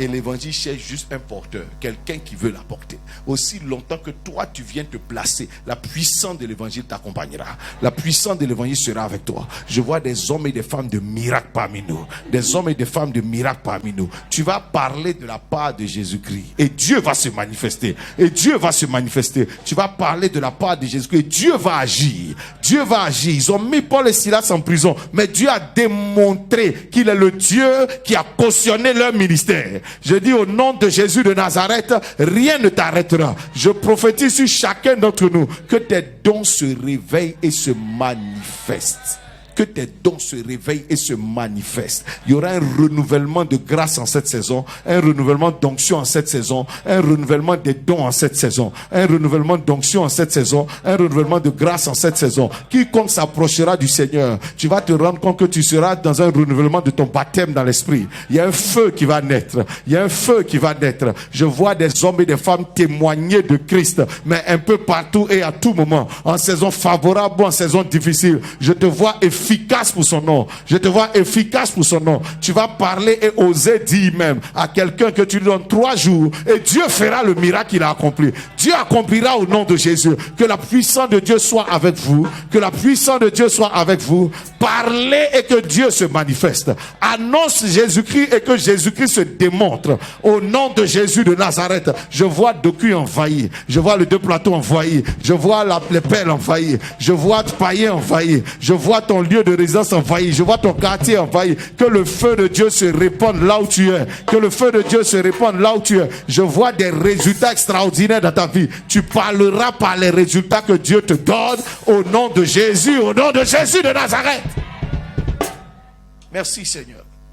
Et l'évangile cherche juste un porteur, quelqu'un qui veut l'apporter. Aussi longtemps que toi tu viens te placer, la puissance de l'évangile t'accompagnera. La puissance de l'évangile sera avec toi. Je vois des hommes et des femmes de miracles parmi nous. Des hommes et des femmes de miracles parmi nous. Tu vas parler de la part de Jésus-Christ. Et Dieu va se manifester. Et Dieu va se manifester. Tu vas parler de la part de Jésus-Christ. Et Dieu va agir. Dieu va agir. Ils ont mis Paul et Silas en prison. Mais Dieu a démontré qu'il est le Dieu qui a cautionné leur ministère. Je dis au nom de Jésus de Nazareth, rien ne t'arrêtera. Je prophétise sur chacun d'entre nous que tes dons se réveillent et se manifestent. Que tes dons se réveillent et se manifestent. Il y aura un renouvellement de grâce en cette saison, un renouvellement d'onction en cette saison, un renouvellement des dons en cette saison, un renouvellement d'onction en cette saison, un renouvellement de grâce en cette saison. Quiconque s'approchera du Seigneur, tu vas te rendre compte que tu seras dans un renouvellement de ton baptême dans l'esprit. Il y a un feu qui va naître. Il y a un feu qui va naître. Je vois des hommes et des femmes témoigner de Christ, mais un peu partout et à tout moment, en saison favorable ou en saison difficile. Je te vois efficace pour son nom. Je te vois efficace pour son nom. Tu vas parler et oser dire même à quelqu'un que tu lui donnes 3 jours et Dieu fera le miracle qu'il a accompli. Dieu accomplira au nom de Jésus. Que la puissance de Dieu soit avec vous. Que la puissance de Dieu soit avec vous. Parlez et que Dieu se manifeste. Annonce Jésus-Christ et que Jésus-Christ se démontre. Au nom de Jésus de Nazareth, je vois Docu envahi. Je vois le Deux Plateaux envahi. Je vois les Pelles envahi. Je vois Païen envahi. Je vois ton lieu de résidence envahi. Je vois ton quartier envahi. Que le feu de Dieu se répande là où tu es. Que le feu de Dieu se répande là où tu es. Je vois des résultats extraordinaires dans ta vie. Tu parleras par les résultats que Dieu te donne au nom de Jésus, au nom de Jésus de Nazareth. Merci Seigneur.